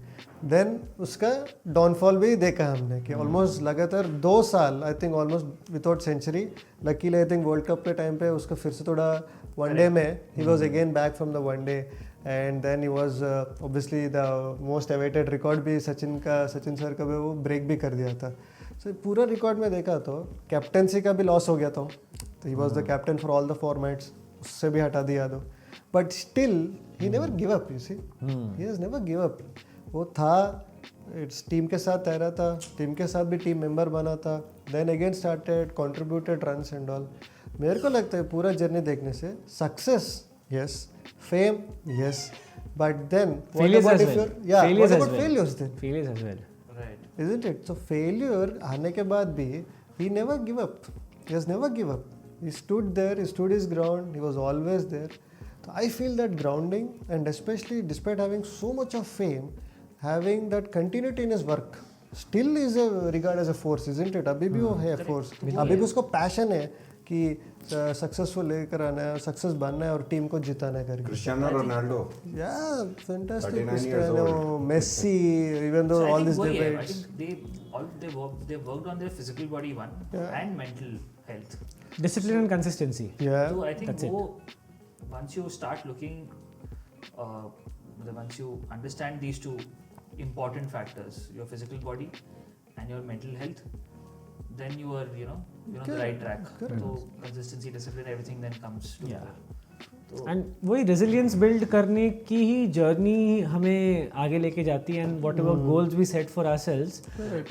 S1: Then उसका डाउनफॉल भी देखा हमने कि ऑलमोस्ट लगातार 2 साल, I think almost without century. Luckily I think world cup के टाइम पे उसका फिर से थोड़ा वनडे में ही was again back from the one day, and then he was obviously the most awaited record भी सचिन सर का भी वो ब्रेक भी कर दिया था. सो पूरा रिकॉर्ड में देखा तो कैप्टनसी का भी लॉस हो गया था, तो he was the captain for all the formats, उससे भी हटा दिया दो. But still he never give up, you see, he has never give up. वो था, इट्स टीम के साथ तैरा था, टीम के साथ भी टीम मेंबर बना था, then again started contributed runs and all. मेरे को लगता है पूरा जर्नी देखने से success yes, fame yes, but then
S2: failures as
S1: failures then?
S2: Failures as well.
S4: Right.
S1: Isn't it? So failure आने के बाद भी he never give up. He has never give up. He stood there, he stood his ground, he was always there. So I feel that grounding, and especially despite having so much of fame, having that continuity in his work still is regarded as a force, isn't it? अभी भी वो है force. अभी भी उसको passion है कि successful लेकर आना है, सक्सेस बनना है और टीम को जिताना है करके.
S3: Cristiano Ronaldo.
S1: Yeah, fantastic.
S3: 39 years
S1: Cristiano,
S3: old.
S1: Messi, even though
S4: So I
S1: all
S4: think
S1: these
S4: वही है, I
S1: debates.
S4: think they worked on their physical body and mental health.
S2: Discipline and consistency.
S1: Yeah.
S4: So I think
S2: That's it.
S4: वो once you start looking मतलब once you understand these two important factors, your physical body and your mental health, then you are on the right track. So consistency, discipline, everything then comes together.
S2: And वही resilience build करने की ही journey हमें आगे लेके जाती है and whatever goals we set for ourselves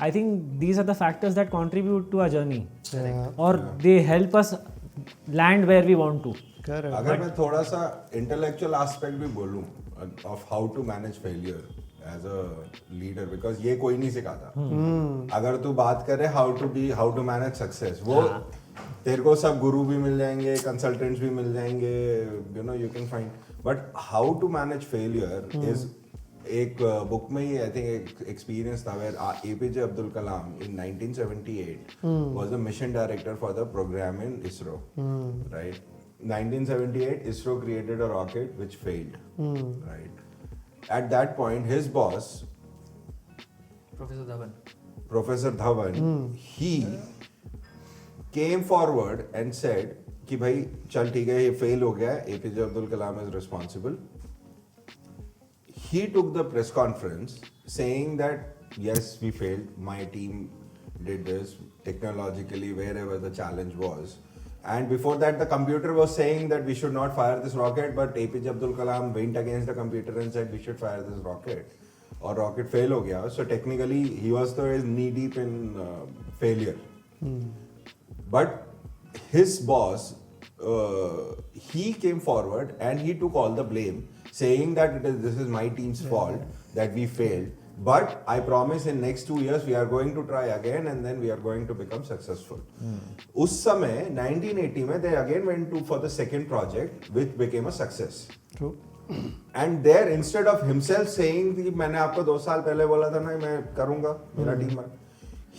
S2: I think these are the factors that contribute to our journey और they help us land where we want to.
S3: अगर मैं थोड़ा सा इंटेलेक्चुअल एस्पेक्ट भी बोलूं of how to manage failure as a leader, because ये कोई नहीं सिखाता. अगर तू बात करे हाउ टू मैनेज सक्सेस, वो तेरे को सब गुरु भी मिल जाएंगे, कंसल्टेंट्स भी मिल जाएंगे, you can find, but how to manage failure is एक बुक में ही आई थिंक एक्सपीरियंस था where APJ Abdul Kalam in 1978 was the mission director for the program in ISRO, right? 1978 ISRO created a rocket which failed, right? At that point his boss Professor Dhawan he came forward and said कि भाई चल ठीक है ये fail हो गया, APJ Abdul Kalam is responsible. He took the press conference saying that yes, we failed, my team did this technologically wherever the challenge was, and before that the computer was saying that we should not fire this rocket, but APJ Abdul Kalam went against the computer and said we should fire this rocket, और rocket fail हो गया. So technically he was knee deep in failure. But his boss, he came forward and he took all the blame, saying that this is my team's fault that we failed. But I promise in next 2 years we are going to try again and then we are going to become successful. उस समय 1980 में they again went for the second project which became a success.
S1: True.
S3: And there instead of himself saying कि मैंने आपको 2 साल पहले बोला था ना मैं करूँगा मेरा team,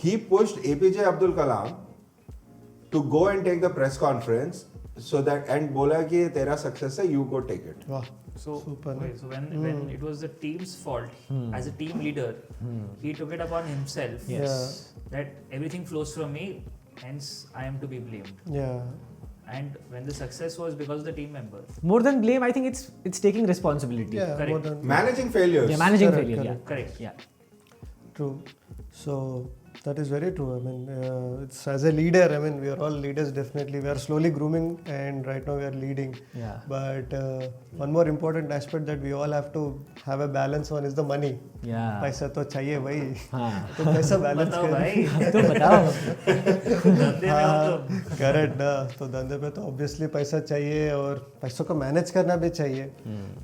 S3: he pushed APJ Abdul Kalam to go and take the press conference so that and बोला कि तेरा success है, you go take it.
S1: Wow.
S4: So,
S1: Super.
S4: so when it was the team's fault, as a team leader, he took it upon himself that everything flows from me, hence I am to be blamed.
S1: Yeah.
S4: And when the success was because of the team member.
S2: More than blame, I think it's taking responsibility.
S1: Yeah.
S4: Correct.
S1: More than
S3: Managing failures.
S2: Yeah, managing
S1: Correct,
S2: failure.
S1: correct.
S4: Correct.
S2: Yeah.
S1: True. So that is very true. I mean, it's as a leader. I mean, we are all leaders. Definitely, we are slowly grooming, and right now we are leading.
S2: Yeah.
S1: But one more important aspect that we all have to have a balance on is the money.
S2: Yeah.
S1: पैसा तो चाहिए भाई.
S2: हाँ.
S1: तो कैसा balance
S4: बताओ भाई.
S2: तो बताओ.
S4: धंधे में हो तो.
S1: करेक्ट ना. तो धंधे पे तो ऑब्वियसली पैसा चाहिए और पैसों को मैनेज करना भी चाहिए.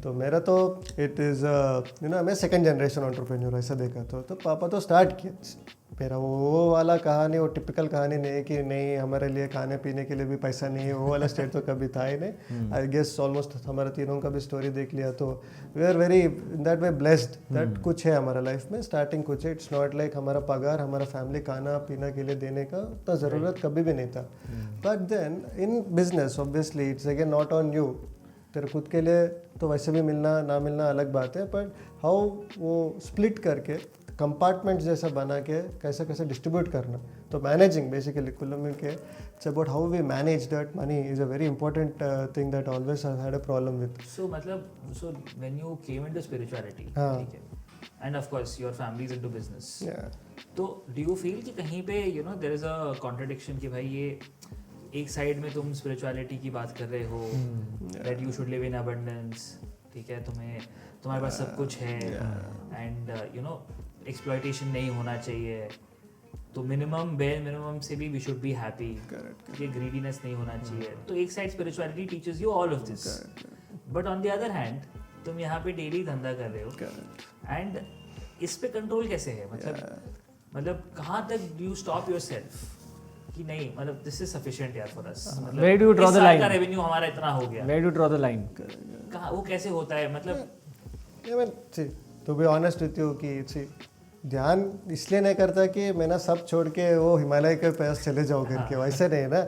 S1: तो मेरा तो इट इज़ मैं सेकंड जनरेशन एंटरप्रेन्योर ऐसा देखा तो पापा तो स्टार्ट किया. मेरा वो वाला कहानी, वो टिपिकल कहानी नहीं है कि नहीं हमारे लिए खाने पीने के लिए भी पैसा नहीं है, वो वाला स्टेट तो कभी था ही नहीं. आई गेस ऑलमोस्ट हमारे तीनों का भी स्टोरी देख लिया तो we are very in that way blessed that कुछ है हमारा लाइफ में. स्टार्टिंग कुछ है, इट्स नॉट लाइक हमारा पगार हमारा फैमिली खाना पीना के लिए देने का उतना ज़रूरत कभी भी नहीं था. But then in business obviously it's again not on you. तेरे खुद के लिए तो वैसे भी मिलना ना मिलना अलग बात है, बट हाउ वो स्प्लिट करके कंपार्टमेंट जैसा बना के कैसे कैसे डिस्ट्रीब्यूट करना. तो मैनेजिंग बेसिकली कुल मिल के it's about how we manage that money is a very important thing that always I had a problem with.
S4: So मतलब so when you came into spirituality,
S1: हाँ.
S4: ठीक है, and of course your family is into business.
S1: Yeah.
S4: तो do you feel कि कहीं पे there is a contradiction कि भाई ये एक साइड में तुम स्पिरिचुअलिटी की बात कर रहे हो, that you should live in abundance, ठीक है, तुम्हारे पास सब कुछ है, and एक्सप्लॉयटेशन नहीं होना चाहिए, तो मिनिमम बेयर मिनिमम से भी वी शुड बी हैप्पी, ये ग्रीडीनेस नहीं होना चाहिए. तो एक side spirituality teaches you all of this, but on the other hand तुम यहाँ पे डेली धंधा कर रहे हो, एंड इस पे कंट्रोल कैसे है? मतलब कहाँ तक डू यू स्टॉप योरसेल्फ कि नहीं मतलब दिस इज सफिशिएंट यार फॉर अस, मतलब
S2: Where do you draw
S4: इस
S2: the
S4: साल
S2: line?
S4: का रेवेन्यू हमारा इतना हो गया,
S2: Where do you draw the line?
S4: कहाँ वो कैसे होता है? मतलब
S1: to be honest with you कि ध्यान इसलिए नहीं करता कि मैं ना सब छोड़ के वो हिमालय के पास चले जाओ करके, वैसे नहीं ना.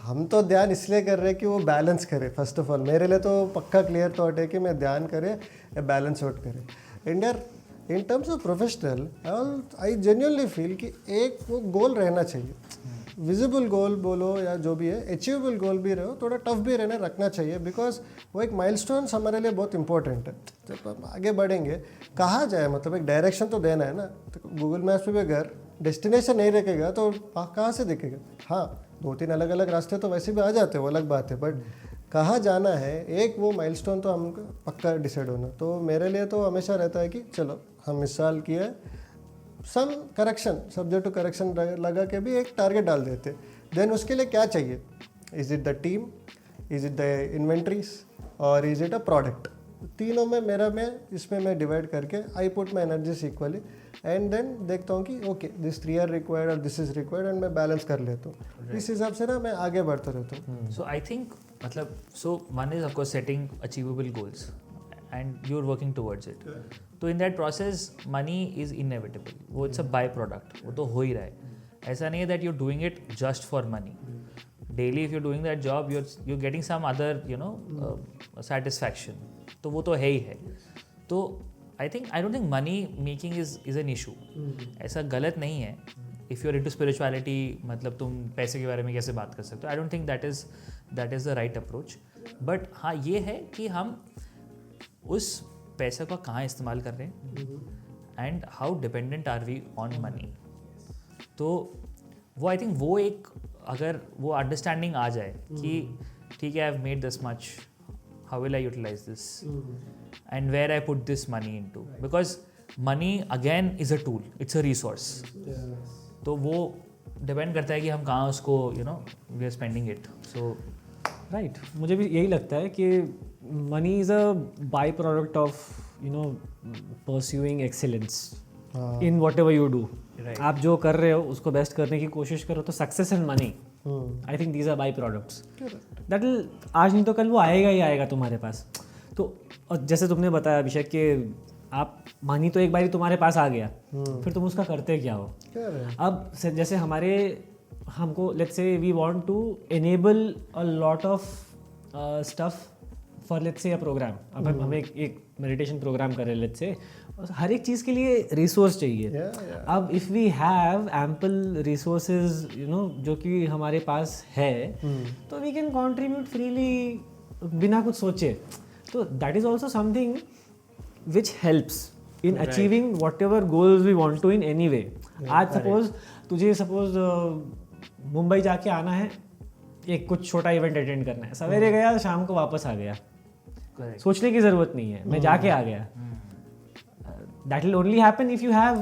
S1: हम तो ध्यान इसलिए कर रहे हैं कि वो बैलेंस करे. फर्स्ट ऑफ ऑल मेरे लिए तो पक्का क्लियर थॉट है कि मैं ध्यान करे या बैलेंस आउट करे. इंडियर in terms of professional I genuinely feel कि एक वो गोल रहना चाहिए विजिबल गोल बोलो या जो भी है, अचीवेबल गोल भी रहो, थोड़ा टफ भी रहना रखना चाहिए, बिकॉज वो एक माइलस्टोन्स हमारे लिए बहुत इंपॉर्टेंट है। जब हम आगे बढ़ेंगे कहाँ जाए, मतलब एक डायरेक्शन तो देना है ना। तो गूगल मैप्स पे भी अगर डेस्टिनेशन नहीं रखेगा तो कहाँ से दिखेगा। हाँ 2-3 अलग अलग रास्ते तो वैसे भी आ जाते हैं, वो अलग बात है, बट कहाँ जाना है एक वो माइलस्टोन तो हमको पक्का डिसाइड होना। तो मेरे लिए तो हमेशा रहता है कि चलो हम इस साल किया सम करेक्शन, सब्जेक्ट टू करेक्शन लगा के भी एक टारगेट डाल देते। देन उसके लिए क्या चाहिए, is it the team, is it the inventories और इज़ इट अ प्रोडक्ट। तीनों में मैं इसमें मैं डिवाइड करके I put my energies equally and then देखता हूँ कि ओके दिस 3 आर रिक्वायर्ड और दिस इज रिक्वायर्ड एंड मैं बैलेंस कर लेता हूँ। इस हिसाब से ना मैं आगे बढ़ता रहता हूँ।
S4: सो आई थिंक मतलब so one is of course setting achievable goals and you are working towards it. तो in that process money is inevitable, वो इट्स अ बाय प्रोडक्ट, वो तो हो ही रहा है। ऐसा नहीं है that you are doing it just for money. Daily if you doing that job you're getting some other satisfaction, तो वो तो है ही है। तो I don't think money making is an issue. ऐसा गलत नहीं है। If you are into spirituality, मतलब तुम पैसे के बारे में कैसे बात कर सकते हो, आई don't think that is the right approach. But हाँ ये है कि हम उस पैसे का कहाँ इस्तेमाल कर रहे हैं and how dependent are we on money. तो वो आई थिंक वो एक अगर वो अंडरस्टैंडिंग आ जाए कि ठीक है I have made this much, how will I utilize this and where I put this money into, because money again is a tool, it's a resource. तो वो डिपेंड करता है कि हम कहाँ उसको we are spending it. So
S2: right मुझे भी यही लगता है कि money is a by product of pursuing excellence in what ever you do. आप जो कर रहे हो उसको बेस्ट करने की कोशिश करो, तो success and money I think these are by products that will आज नहीं तो कल वो आएगा ही आएगा तुम्हारे पास। तो और जैसे तुमने बताया अभिषेक कि आप मनी तो एक बारी तुम्हारे पास आ गया, फिर तुम उसका करते क्या हो। अब जैसे हमको let's say we want to enable a lot of stuff for let's say a programme. अब हम एक मेडिटेशन प्रोग्राम कर रहे हैं लेट्स से, हर एक चीज़ के लिए रिसोर्स चाहिए। अब if we have ample resources जो कि हमारे पास है, तो वी कैन कॉन्ट्रीब्यूट फ्रीली बिना कुछ सोचे। तो that is also something which helps in achieving whatever goals we want to in any way. आज तुझे मुंबई जाके आना है, एक कुछ छोटा इवेंट अटेंड करना है, सवेरे गया शाम को वापस आ गया, सोचने की ज़रूरत नहीं है, मैं जाके आ गया। That will only happen if you have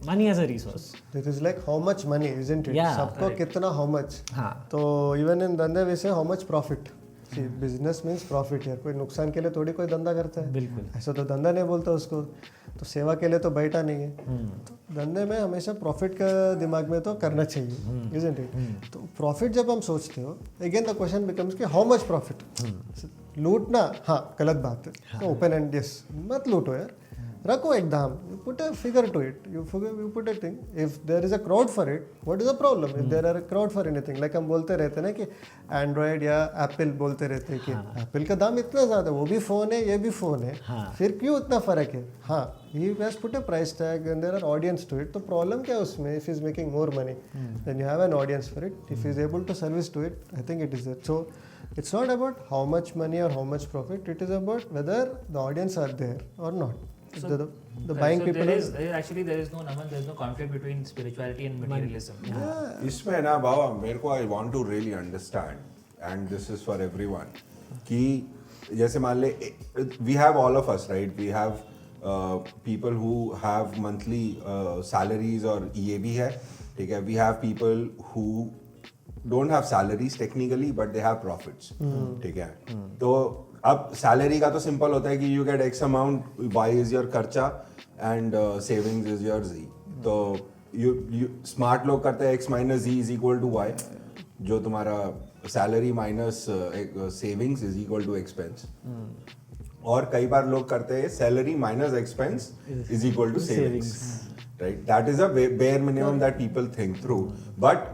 S2: money as a resource.
S1: It is like how much money isn't it, सबको कितना हाउ मच।
S2: हाँ
S1: तो इवन इन धंधे वैसे how much profit, business means profit है, कोई नुकसान के लिए थोड़ी कोई धंधा करता है।
S2: बिल्कुल
S1: ऐसा तो धंधा नहीं बोलता उसको, तो सेवा के लिए तो बैठा नहीं है। तो धंधे में हमेशा प्रॉफिट का दिमाग में तो करना चाहिए, इजंट इट। तो प्रॉफिट जब हम सोचते हो, अगेन द क्वेश्चन बिकम्स कि हाउ मच प्रॉफिट। लूटना हाँ गलत बात है, तो ओपन एंड यस मत लूटो यार, रखो एक दाम, you put a figure to it, you put a thing. If there is a crowd for it, what is the problem? If there are a crowd for anything, like हम बोलते रहते हैं ना कि एंड्रॉयड या एप्पल बोलते रहते हैं कि एप्पल का दाम इतना ज़्यादा, वो भी फ़ोन है ये भी फ़ोन है, फिर क्यों इतना फ़र्क है। हाँ he has put a price tag and there are audience to it, तो प्रॉब्लम क्या है उसमें? If he is making more money, then you have an audience for it. If he is able to service to it, I think it is there. So it's not about how much money or how much profit, it is about whether the audience are there or not.
S4: So,
S1: the buying
S4: so
S1: people
S4: there is no conflict between spirituality and materialism.
S3: इसमें ना बाबा मेरे को I want to really understand and this is for everyone कि जैसे मान ले we have all of us right, we have people who have monthly salaries और ये भी है, ठीक है। We have people who don't have salaries technically but they have profits, ठीक है। तो अब सैलरी का तो सिंपल होता है कि you get X amount, Y is your खर्चा and savings is your G. तो यू स्मार्ट लोग करते हैं X minus G is equal to Y, जो तुम्हारा salary minus savings is equal to expense. और कई बार लोग करते हैं salary minus expense is equal to savings, right. That is a bare minimum that people think through. But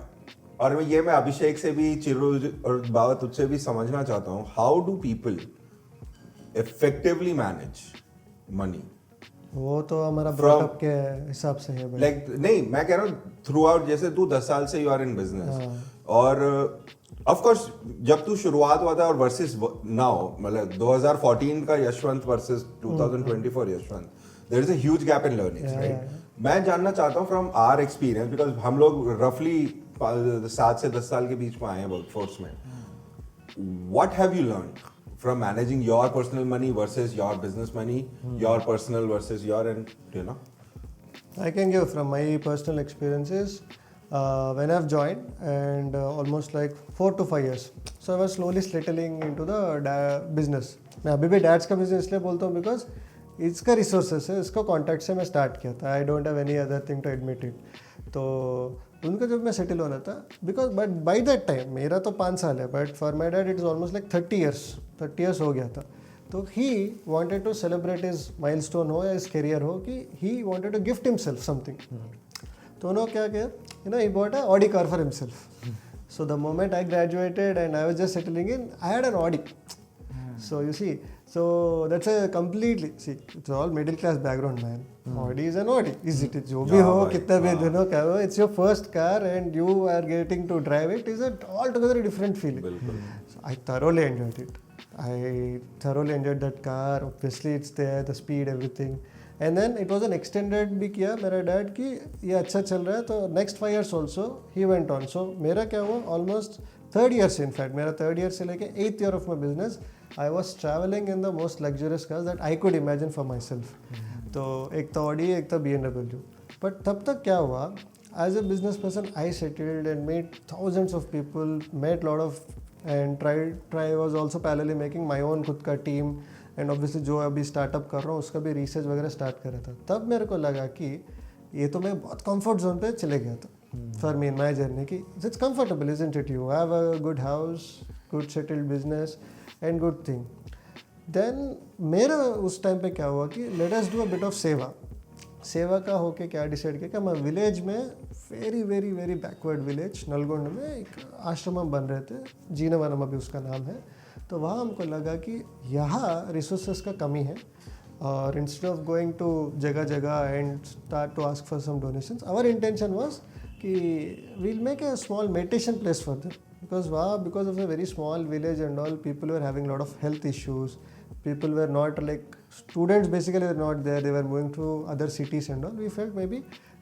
S3: और ये मैं अभिषेक से भी चिरू और बाबा तुझसे भी समझना चाहता हूँ, how do people effectively manage money
S1: वो तो हमारा ब्रॉटअप के हिसाब से है भाई।
S3: लाइक नहीं, मैं कह रहा हूँ थ्रू आउट, जैसे तू 10 साल से यू आर इन बिजनेस, और ऑफ कोर्स जब तू शुरुआत हुआ था और वर्सेस नाउ, मतलब 2014 का Yashwant versus 2024 Yashwant, there is a huge gap in learnings, right? मैं जानना चाहता हूँ फ्रॉम आवर एक्सपीरियंस, बिकॉज हम लोग रफली 7 से 10 साल के बीच में आए हैं वर्कफोर्स में. What have you learned from managing your personal money versus your business money, your personal versus your, and you know?
S1: I can give from my personal experiences. When I've joined and almost like 4 to 5 years, so I was slowly settling into the business. मैं अभी भी dads का business इसलिए बोलता हूँ because इसका resources है, इसको कॉन्टैक्ट से मैं स्टार्ट किया था. I don't have any other thing to admit it. तो उनका जब मैं सेटल होना था, because but by that time मेरा तो 5 साल है, but for my dad it is almost like 30 years हो गया था. तो he wanted to celebrate his milestone हो या हिज करियर हो, कि he wanted to gift himself something. तो उन्होंने क्या किया, you know, he bought a Audi car for himself. So the moment I graduated and I was just settling in, I had an Audi. So you see, so that's a completely, see, it's all middle class background, man. Audi is an Audi. Is it जो भी हो, कितना भी दिनों का हो, it's your first car and you are getting to drive it, is it altogether a different feeling. So I thoroughly enjoyed it. I thoroughly enjoyed that car. Obviously it's there, the speed, everything. And then it was an extended भी किया मेरा dad कि ये अच्छा चल रहा है, तो next 5 years also he went on. So मेरा क्या हुआ, ऑलमोस्ट 3rd year से, इनफैक्ट मेरा 3rd year से लेके 8th year of my business, I was travelling in the most luxurious cars that I could imagine for my self. तो एक तो ऑडी, एक तो BMW. बट तब तक क्या हुआ, as a business person I settled and made thousands of people, made lot of, and try was also parallelly making my own खुद का टीम. एंड ऑब्वियसली जो अभी स्टार्टअप कर रहा हूँ उसका भी रिसर्च वगैरह स्टार्ट कर रहा था. तब मेरे को लगा कि ये तो मैं बहुत कंफर्ट जोन पे चले गया था for me in my journey, कि it's comfortable, isn't it, you have a good house, good settled business and good thing. Then मेरा उस टाइम पे क्या हुआ कि let us do a bit of seva का होके क्या डिसाइड किया कि हम विलेज में, very very very backward village Nalgonda में एक आश्रम बन रहे थे, जीनवनम अभी उसका नाम है. तो वहाँ हमको लगा कि यहाँ रिसोर्सेस का कमी है, और इंस्टेड ऑफ गोइंग टू जगह जगह and start to ask for some donations, our intention was कि we'll make a small meditation place for them, because वहाँ, because of a very small village and all, people were having lot of health issues, people were not like, students basically were not there, they were moving to other cities and all. We felt maybe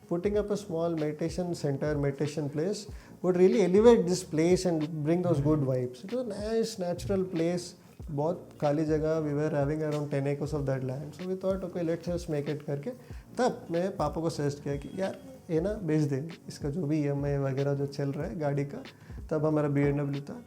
S1: putting up a small meditation center, meditation place would really elevate this place and bring those good vibes. It was a nice natural place, बहुत खाली जगह, we were having around 10 acres of that land. So we thought okay, let's just make it करके. तब मैं पापा को suggest किया कि यार ये ना बेच देंगे, इसका जो भी EMI वगैरह जो चल रहा है गाड़ी का, तब हमारा BMW था,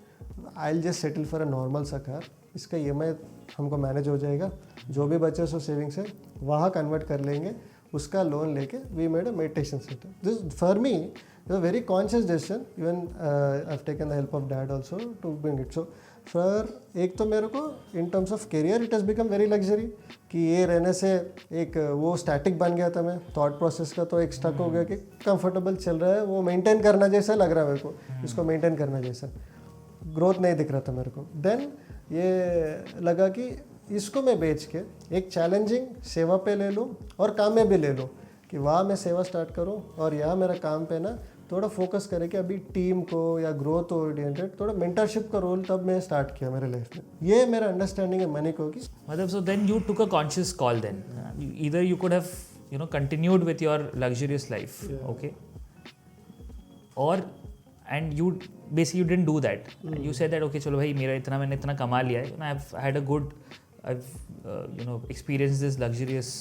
S1: I'll just settle for a normal सा कार, इसका EMI हमको मैनेज हो जाएगा, जो भी बचे सो सेविंग्स है वहाँ कन्वर्ट कर लेंगे, उसका लोन लेके we made a meditation centre. This for me is a very conscious decision, even I have taken the help of dad also to bring it. So for एक तो मेरे को in terms of career it has become very luxury, कि ये रहने से एक वो स्टैटिक बन गया था, मैं थॉट प्रोसेस का तो एक स्टक हो गया कि कंफर्टेबल चल रहा है, वो मेंटेन करना जैसा लग रहा है मेरे को, इसको मेंटेन करना जैसा, ग्रोथ नहीं दिख रहा था मेरे को. देन ये लगा कि इसको मैं बेच के एक चैलेंजिंग सेवा पे ले लूँ और काम में भी ले लूँ, कि वहाँ मैं सेवा स्टार्ट करूँ और यहाँ मेरा काम पे ना थोड़ा फोकस करे कि अभी टीम को या ग्रोथ ओरिएंटेड थोड़ा मेंटरशिप का रोल तब मैं स्टार्ट किया मेरे लाइफ में. ये मेरा अंडरस्टैंडिंग है मनी को कि
S4: मतलब so then you took a conscious call then. Either you could have, you know, continued with your luxurious life, okay, or and you basically you didn't do that. And you said that okay, चलो भाई मेरा इतना, मैंने इतना कमा लिया है, I've had a good, I've you know, experienced this luxurious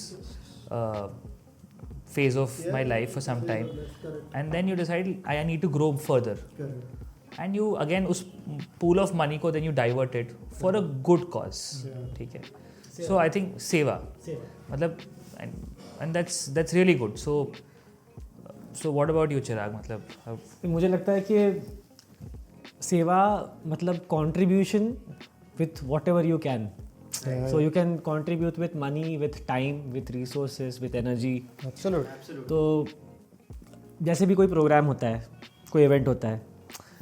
S4: phase of my life for some time, and then you decide I need to grow further. And you again उस pool of money को then you divert it for a good cause. ठीक है. So I think सेवा मतलब and that's really good. So what about you, चिराग? मतलब
S2: मुझे लगता है कि सेवा मतलब contribution with whatever you can. So you can contribute with money, with time, with resources, with energy.
S1: Absolute.
S2: तो जैसे भी कोई प्रोग्राम होता है, कोई इवेंट होता है,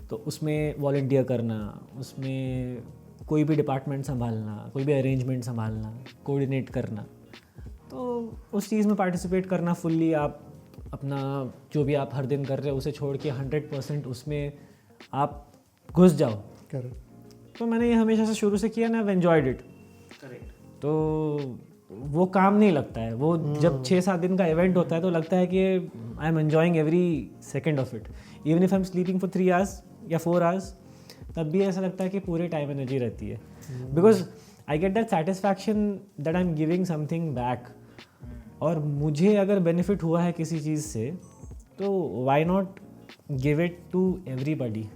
S2: तो उसमें वॉलंटियर करना, उसमें कोई भी डिपार्टमेंट संभालना, कोई भी अरेंजमेंट संभालना, कोऑर्डिनेट करना, तो उस चीज़ में पार्टिसिपेट करना फुल्ली, आप अपना जो भी आप हर दिन कर रहे हो उसे छोड़ के 100% उसमें आप घुस जाओ।
S1: करेक्ट।
S2: तो मैंने ये हमेशा से शुरू से किया ना, आई एंजॉयड इट। तो वो काम नहीं लगता है, वो जब 6-7 दिन का इवेंट होता है तो लगता है कि I am enjoying every second of it. Even if I am sleeping for 3 hours या 4 आवर्स, तब भी ऐसा लगता है कि पूरे टाइम एनर्जी रहती है, because I get that satisfaction that I am giving something back. और मुझे अगर बेनिफिट हुआ है किसी चीज़ से तो why not give it to everybody.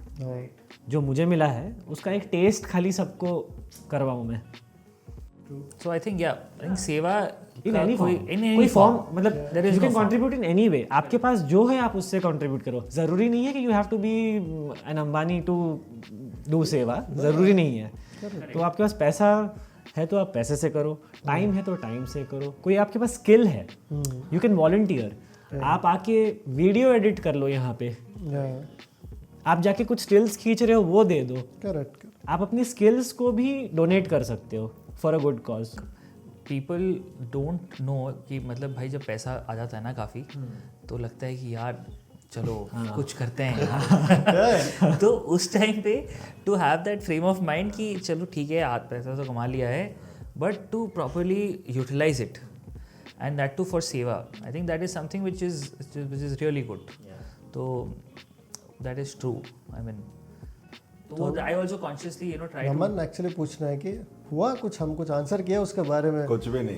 S2: जो मुझे मिला है उसका एक टेस्ट खाली सबको करवाऊँ मैं।
S4: So I think सेवा
S2: इन
S4: का
S2: एनी
S4: कोई
S2: कोई फॉर्म, मतलब
S4: There is
S2: you
S4: no
S2: can
S4: form.
S2: Contribute in any वे। आपके पास जो है आप उससे कंट्रीब्यूट करो। ज़रूरी नहीं है कि you have to be an Ambani to do seva, ज़रूरी नहीं है। तो आपके पास पैसा है तो आप पैसे से करो, टाइम है तो टाइम से करो। कोई आपके पास स्किल है, यू कैन वॉलंटियर। आप आके वीडियो एडिट कर लो यहाँ पे, आप जाके कुछ स्टिल्स खींच रहे हो वो दे दो।
S1: करेक्ट।
S2: आप अपनी स्किल्स को भी डोनेट कर सकते हो for a good cause.
S4: People don't know कि मतलब भाई जब पैसा आ जाता है ना काफ़ी, तो लगता है कि यार चलो कुछ करते हैं। तो उस टाइम पे to have that frame of mind कि चलो ठीक है हाथ पैसा तो कमा लिया है, but to properly utilise it and that too for seva, I think that is something which is really good. तो that is true. I mean I also consciously try to.
S1: Naman actually पूछना है कि हुआ कुछ, हम कुछ आंसर किया उसके बारे में?
S3: कुछ भी नहीं।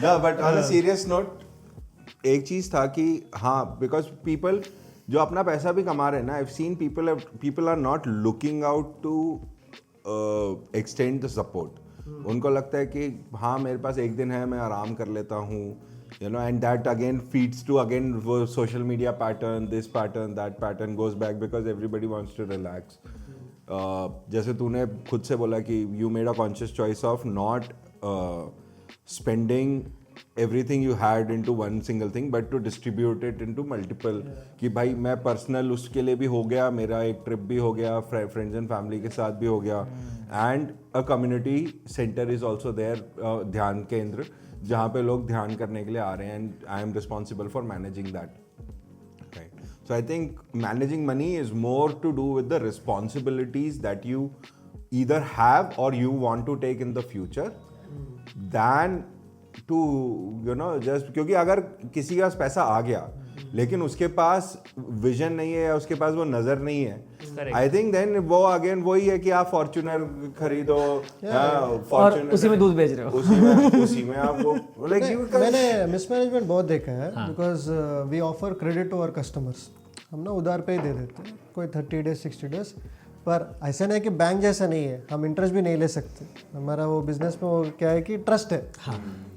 S3: ना, but on a serious note एक चीज था कि हाँ, बिकॉज पीपल जो अपना पैसा भी कमा रहे हैं ना, I have seen people are not looking out to extend the support. उनको लगता है कि हाँ मेरे पास एक दिन है, मैं आराम कर लेता हूँ, you know, and that again feeds to again social media pattern, this pattern, that pattern goes back because everybody wants to relax. जैसे तूने खुद से बोला कि you made a conscious choice of not spending everything you had into one single thing but to distribute it into multiple. कि भाई मैं personal उसके लिए भी हो गया, मेरा एक ट्रिप भी हो गया, फ्रेंड्स एंड फैमिली के साथ भी हो गया, and a community centre is also there, ध्यान केंद्र जहाँ पे लोग ध्यान करने के लिए आ रहे हैं, and I am responsible for managing that, right? So I think managing money is more to do with the responsibilities that you either have or you want to take in the future than to just, क्योंकि अगर किसी के पास पैसा आ गया लेकिन उसके पास vision नहीं है या उसके पास वो नजर नहीं है, आई थिंक देन वो अगेन वही है कि आप फॉर्च्यूनर खरीदो,
S2: और उसी में दूध बेच रहे हो,
S3: उसी में आप वो लाइक
S1: मैंने मिसमैनेजमेंट बहुत देखा है, because we offer credit to our customers. हम ना उधार पे ही दे देते हैं, कोई 30 डेज 60 डेज, पर ऐसा नहीं है कि बैंक जैसा नहीं है, हम इंटरेस्ट भी नहीं ले सकते। हमारा वो बिजनेस में वो क्या है कि ट्रस्ट है,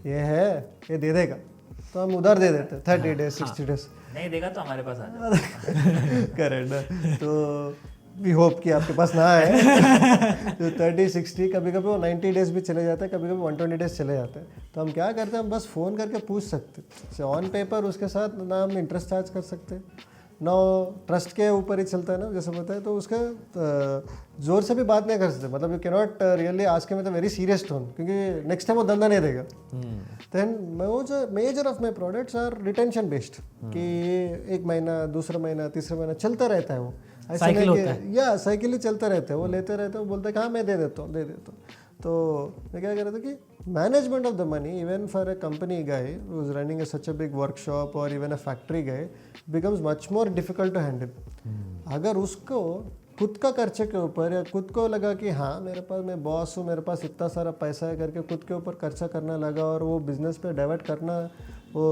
S1: ये है ये दे देगा, तो हम उधार दे देते हैं 30 डेज 60 डेज।
S4: नहीं देगा तो हमारे पास आ जाए।
S1: करेक्ट। तो वी होप कि आपके पास ना आए। तो 30-60, कभी कभी वो 90 डेज भी चले जाते हैं, कभी कभी 120 डेज चले जाते हैं। तो हम क्या करते हैं, हम बस फ़ोन करके पूछ सकते हैं ऑन पेपर, उसके साथ ना हम इंटरेस्ट चार्ज कर सकते हैं, ना ट्रस्ट के ऊपर ही चलता है ना जैसे बताया, तो उसका जोर से भी बात नहीं कर सकते। मतलब you cannot really ask him with a very serious tone, क्योंकि नेक्स्ट टाइम वो धंधा नहीं देगा। देन वो जो major of my products are retention based, कि एक महीना, दूसरा महीना, तीसरा महीना चलता रहता है वो,
S2: साइकिल होता है,
S1: या साइकिल ही चलता रहता है, वो लेते रहते हैं, वो बोलते हैं कि हाँ मैं दे देता हूँ। तो मैं क्या कह रहा था कि management of the money even for a company guy who is running such a big workshop or even a factory guy becomes much more difficult to handle. अगर उसको खुद का खर्चे के ऊपर या खुद को लगा कि हाँ मेरे पास, मैं बॉस हूँ, मेरे पास इतना सारा पैसा है करके खुद के ऊपर खर्चा करना लगा और वो बिजनेस पे डाइवर्ट करना वो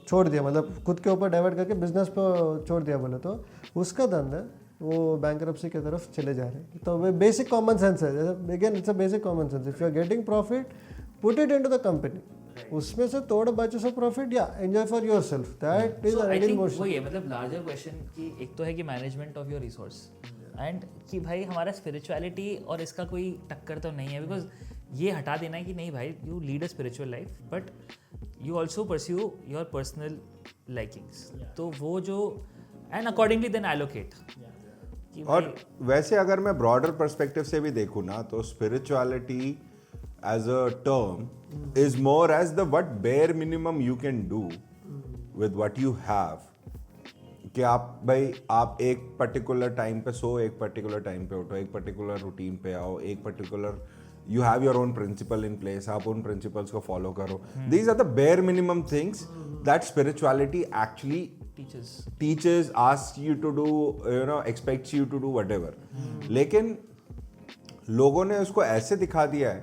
S1: छोड़ दिया, मतलब खुद के ऊपर डाइवर्ट करके बिजनेस पे छोड़ दिया बोले, तो उसका धंधा वो बैंकरप्सी की तरफ चले जा रहे हैं। तो वो बेसिक कॉमन सेंस है, जैसे again it's a basic common sense, if you are getting profit put it into the company, उसमें से थोड़ा बचो से प्रॉफिट या enjoy for yourself, that is a ready motion.
S4: वही है, मतलब लार्जर क्वेश्चन कि एक तो है कि management of your resource, and कि भाई हमारा स्पिरिचुअलिटी और इसका कोई टक्कर तो नहीं है, बिकॉज ये हटा देना है कि नहीं भाई you lead a spiritual life but you also pursue your personal likings, तो वो जो एंड अकॉर्डिंगली देन एलोकेट।
S3: और वैसे अगर मैं ब्रॉडर पर्सपेक्टिव से भी देखूँ ना, तो spirituality as a term is more as the what bare minimum you can do with what you have. कि आप एक पर्टिकुलर टाइम पे सो, एक पर्टिकुलर टाइम पे उठो, एक पर्टिकुलर रूटीन पे आओ, एक particular you have your own principle in place, आप उन प्रिंसिपल्स को फॉलो करो. These are the bare minimum things that spirituality actually teaches, asks you to do, expects you to do whatever. लेकिन लोगों ने उसको ऐसे दिखा दिया है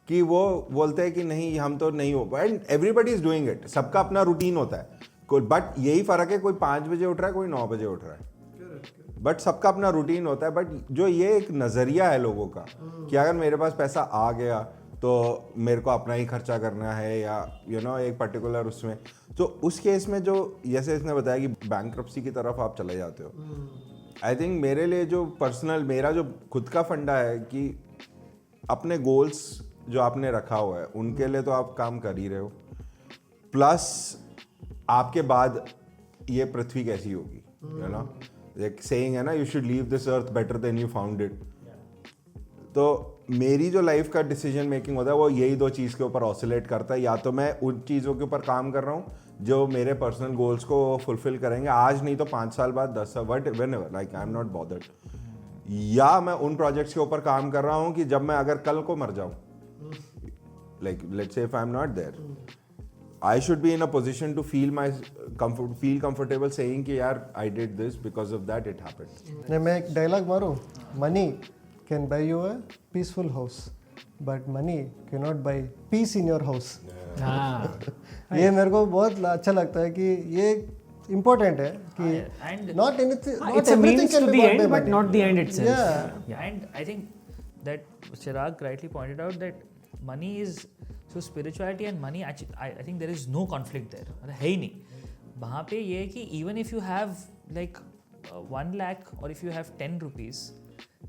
S3: कि वो बोलते हैं कि नहीं हम तो नहीं हो, and everybody is doing it. सबका अपना रूटीन होता है, बट यही फर्क है कोई 5 बजे उठ रहा है, कोई 9 बजे उठ रहा है, बट सबका अपना रूटीन होता है. बट जो ये एक नज़रिया है लोगों का कि अगर मेरे पास पैसा आ गया तो मेरे को अपना ही खर्चा करना है, या एक पर्टिकुलर उसमें, तो उस केस में जो जैसे इसने बताया कि बैंक्रप्सी की तरफ आप चले जाते हो. आई थिंक मेरे लिए जो पर्सनल मेरा जो खुद का फंडा है कि अपने गोल्स जो आपने रखा हुआ है उनके लिए तो आप काम कर ही रहे हो, प्लस आपके बाद ये पृथ्वी कैसी होगी, एक सेइंग है ना, you should leave this earth better than you found it. तो मेरी जो लाइफ का डिसीजन मेकिंग होता है वो यही 2 चीज़ के ऊपर ऑसिलेट करता है. या तो मैं उन चीज़ों के ऊपर काम कर रहा हूँ जो मेरे पर्सनल गोल्स को फुलफिल करेंगे आज, नहीं तो 5 साल बाद, 10 साल, but when ever, like I am not bothered. या मैं उन प्रोजेक्ट्स के ऊपर काम कर रहा हूँ कि जब मैं अगर कल को मर जाऊँ, like let's say if I am not there, I should be in a position to feel comfortable saying कि यार I did this because of that it happened.
S1: मैं एक डायलॉग मारूं, money can buy you a peaceful house, but money cannot buy peace in your house. ये मेरे को बहुत अच्छा लगता है कि ये important है कि not anything, not
S2: it's a
S1: everything
S2: means
S1: can
S2: to
S1: be
S2: the
S1: bought
S2: end,
S1: by
S2: but
S1: money.
S2: not the end itself.
S1: Yeah.
S4: And I think that Chirag rightly pointed out that money is, so spirituality and money actually, I think there is no conflict there. है ही नहीं. वहाँ पे ये है कि even if you have like 1 lakh or if you have 10 rupees,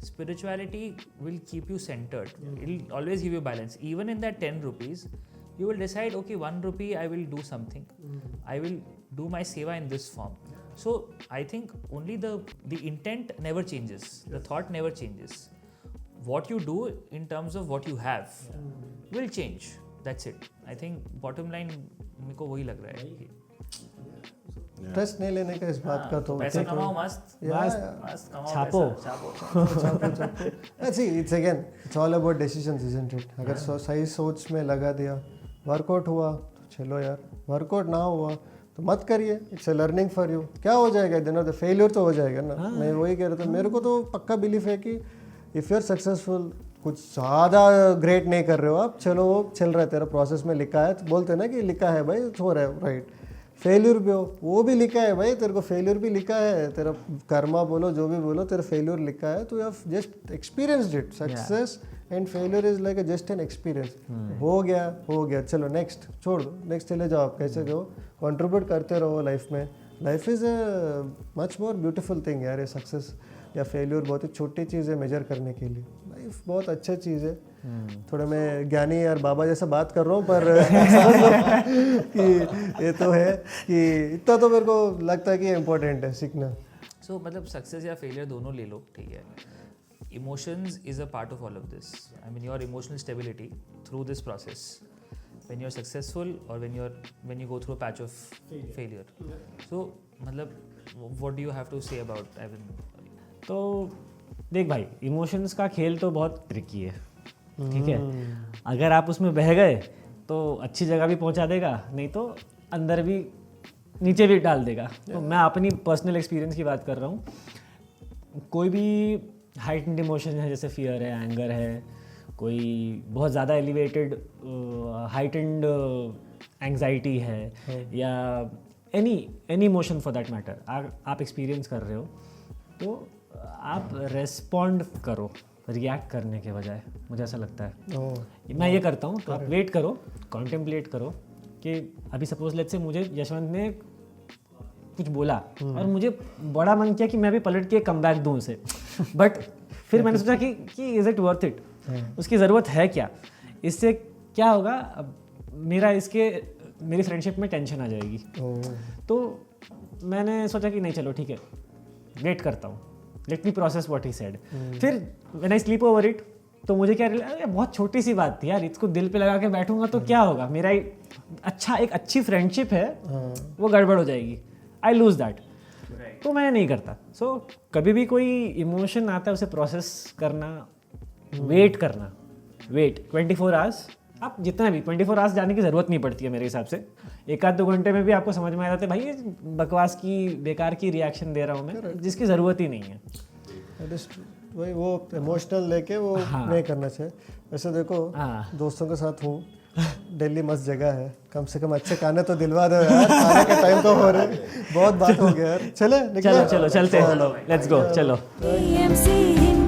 S4: spirituality will keep you centered. It will always give you balance. Even in that 10 rupees, you will decide, okay, 1 rupee I will do something. I will do my seva in this form. So I think only the intent never changes. The thought never changes. What you do in terms of what you have will change. That's it. I think bottom line मेरे को वही लग रहा है कि
S1: trust नहीं लेने का इस बात का. तो
S4: पैसा कमाओ, मस्त कमाओ,
S1: छापो. See, it's again, it's all about decisions, isn't it? अगर सही सोच में लगा दिया, वर्कआउट हुआ तो चलो यार, वर्कआउट ना हुआ तो मत करिए. It's a learning for you. क्या हो जाएगा दिन ऑफ द फेलियर तो हो जाएगा ना. मैं वही कह रहा था, मेरे को तो पक्का बिलीफ है कि इफ़ यू आर सक्सेसफुल, कुछ ज़्यादा ग्रेट नहीं कर रहे हो आप, चलो वो चल रहा है, तेरा प्रोसेस में लिखा है, तो बोलते हैं ना कि लिखा है भाई, हो रहा है, राइट. फेल्यूर भी हो, वो भी लिखा है भाई, तेरे को फेल्यूर भी लिखा है, तेरा कर्मा बोलो जो भी बोलो, तेरा फेल्यूर लिखा है, तो you have just experienced it. Success and failure is like just an experience. हो गया, चलो नेक्स्ट छोड़ दो, नेक्स्ट चले जाओ. आप कैसे जाओ, कंट्रीब्यूट करते रहो लाइफ में. Life is a much more beautiful thing यार. ये सक्सेस या फेल्यूर बहुत ही छोटी चीज़ है मेजर करने के लिए. लाइफ बहुत अच्छा चीज़ है. थोड़ा मैं ज्ञानी यार बाबा जैसा बात कर रहा हूँ, पर कि ये तो है कि इतना तो मेरे को लगता है कि इम्पोर्टेंट है सीखना.
S4: सो मतलब सक्सेस या फेलियर दोनों ले लो, ठीक है. Emotions is a part of all of this. I mean your emotional stability through this process, when you are successful और when you go through a patch of failure. So मतलब what do you have to say about Evan?
S2: तो देख भाई, emotions का खेल तो बहुत tricky है, ठीक है. अगर आप उसमें बह गए तो अच्छी जगह भी पहुंचा देगा, नहीं तो अंदर भी नीचे भी डाल देगा. तो मैं अपनी पर्सनल एक्सपीरियंस की बात कर रहा हूँ. कोई भी हाइटेंड इमोशन है, जैसे फियर है, एंगर है, कोई बहुत ज़्यादा एलिवेटेड हाइटेंड एंग्जाइटी है, या any emotion for that matter आप एक्सपीरियंस कर रहे हो, तो आप रेस्पॉन्ड करो रिएक्ट करने के बजाय. मुझे ऐसा लगता है. मैं ये करता हूँ. तो आप वेट करो, कॉन्टेम्पलेट करो कि अभी सपोज लेट्स से मुझे यशवंत ने कुछ बोला और मुझे बड़ा मन किया कि मैं भी पलट के कम बैक दूँ उसे. बट फिर मैंने सोचा कि इज़ इट वर्थ इट, उसकी ज़रूरत है क्या, इससे क्या होगा, मेरी फ्रेंडशिप में टेंशन आ जाएगी. तो मैंने सोचा कि नहीं चलो ठीक है, वेट करता हूँ, let me process what he said. फिर when I sleep over it, तो मुझे क्या अरे बहुत छोटी सी बात थी यार, इसको दिल पे लगा के बैठूंगा तो क्या होगा, मेरा एक अच्छी फ्रेंडशिप है वो गड़बड़ हो जाएगी, आई लूज दैट। तो मैं नहीं करता। सो कभी भी कोई इमोशन आता है उसे प्रोसेस करना, वेट करना, वेट 24 आवर्स, आप जितना भी 24 आवर्स जाने की ज़रूरत नहीं पड़ती है मेरे हिसाब से। 1-2 घंटे में भी आपको समझ में आ जाता है भाई ये बकवास की बेकार की रिएक्शन दे रहा हूँ मैं, जिसकी ज़रूरत ही नहीं है।
S1: वही वो इमोशनल लेके वो नहीं करना चाहिए। वैसे देखो दोस्तों के साथ हूँ, दिल्ली मस्त जगह है, कम से कम अच्छे गाने तो दिलवा दो यार, खाने का टाइम तो हो रहा है, बहुत बात हो गया यार। चले
S2: चलो चलते हैं, लेट्स गो, चलो।
S5: AMC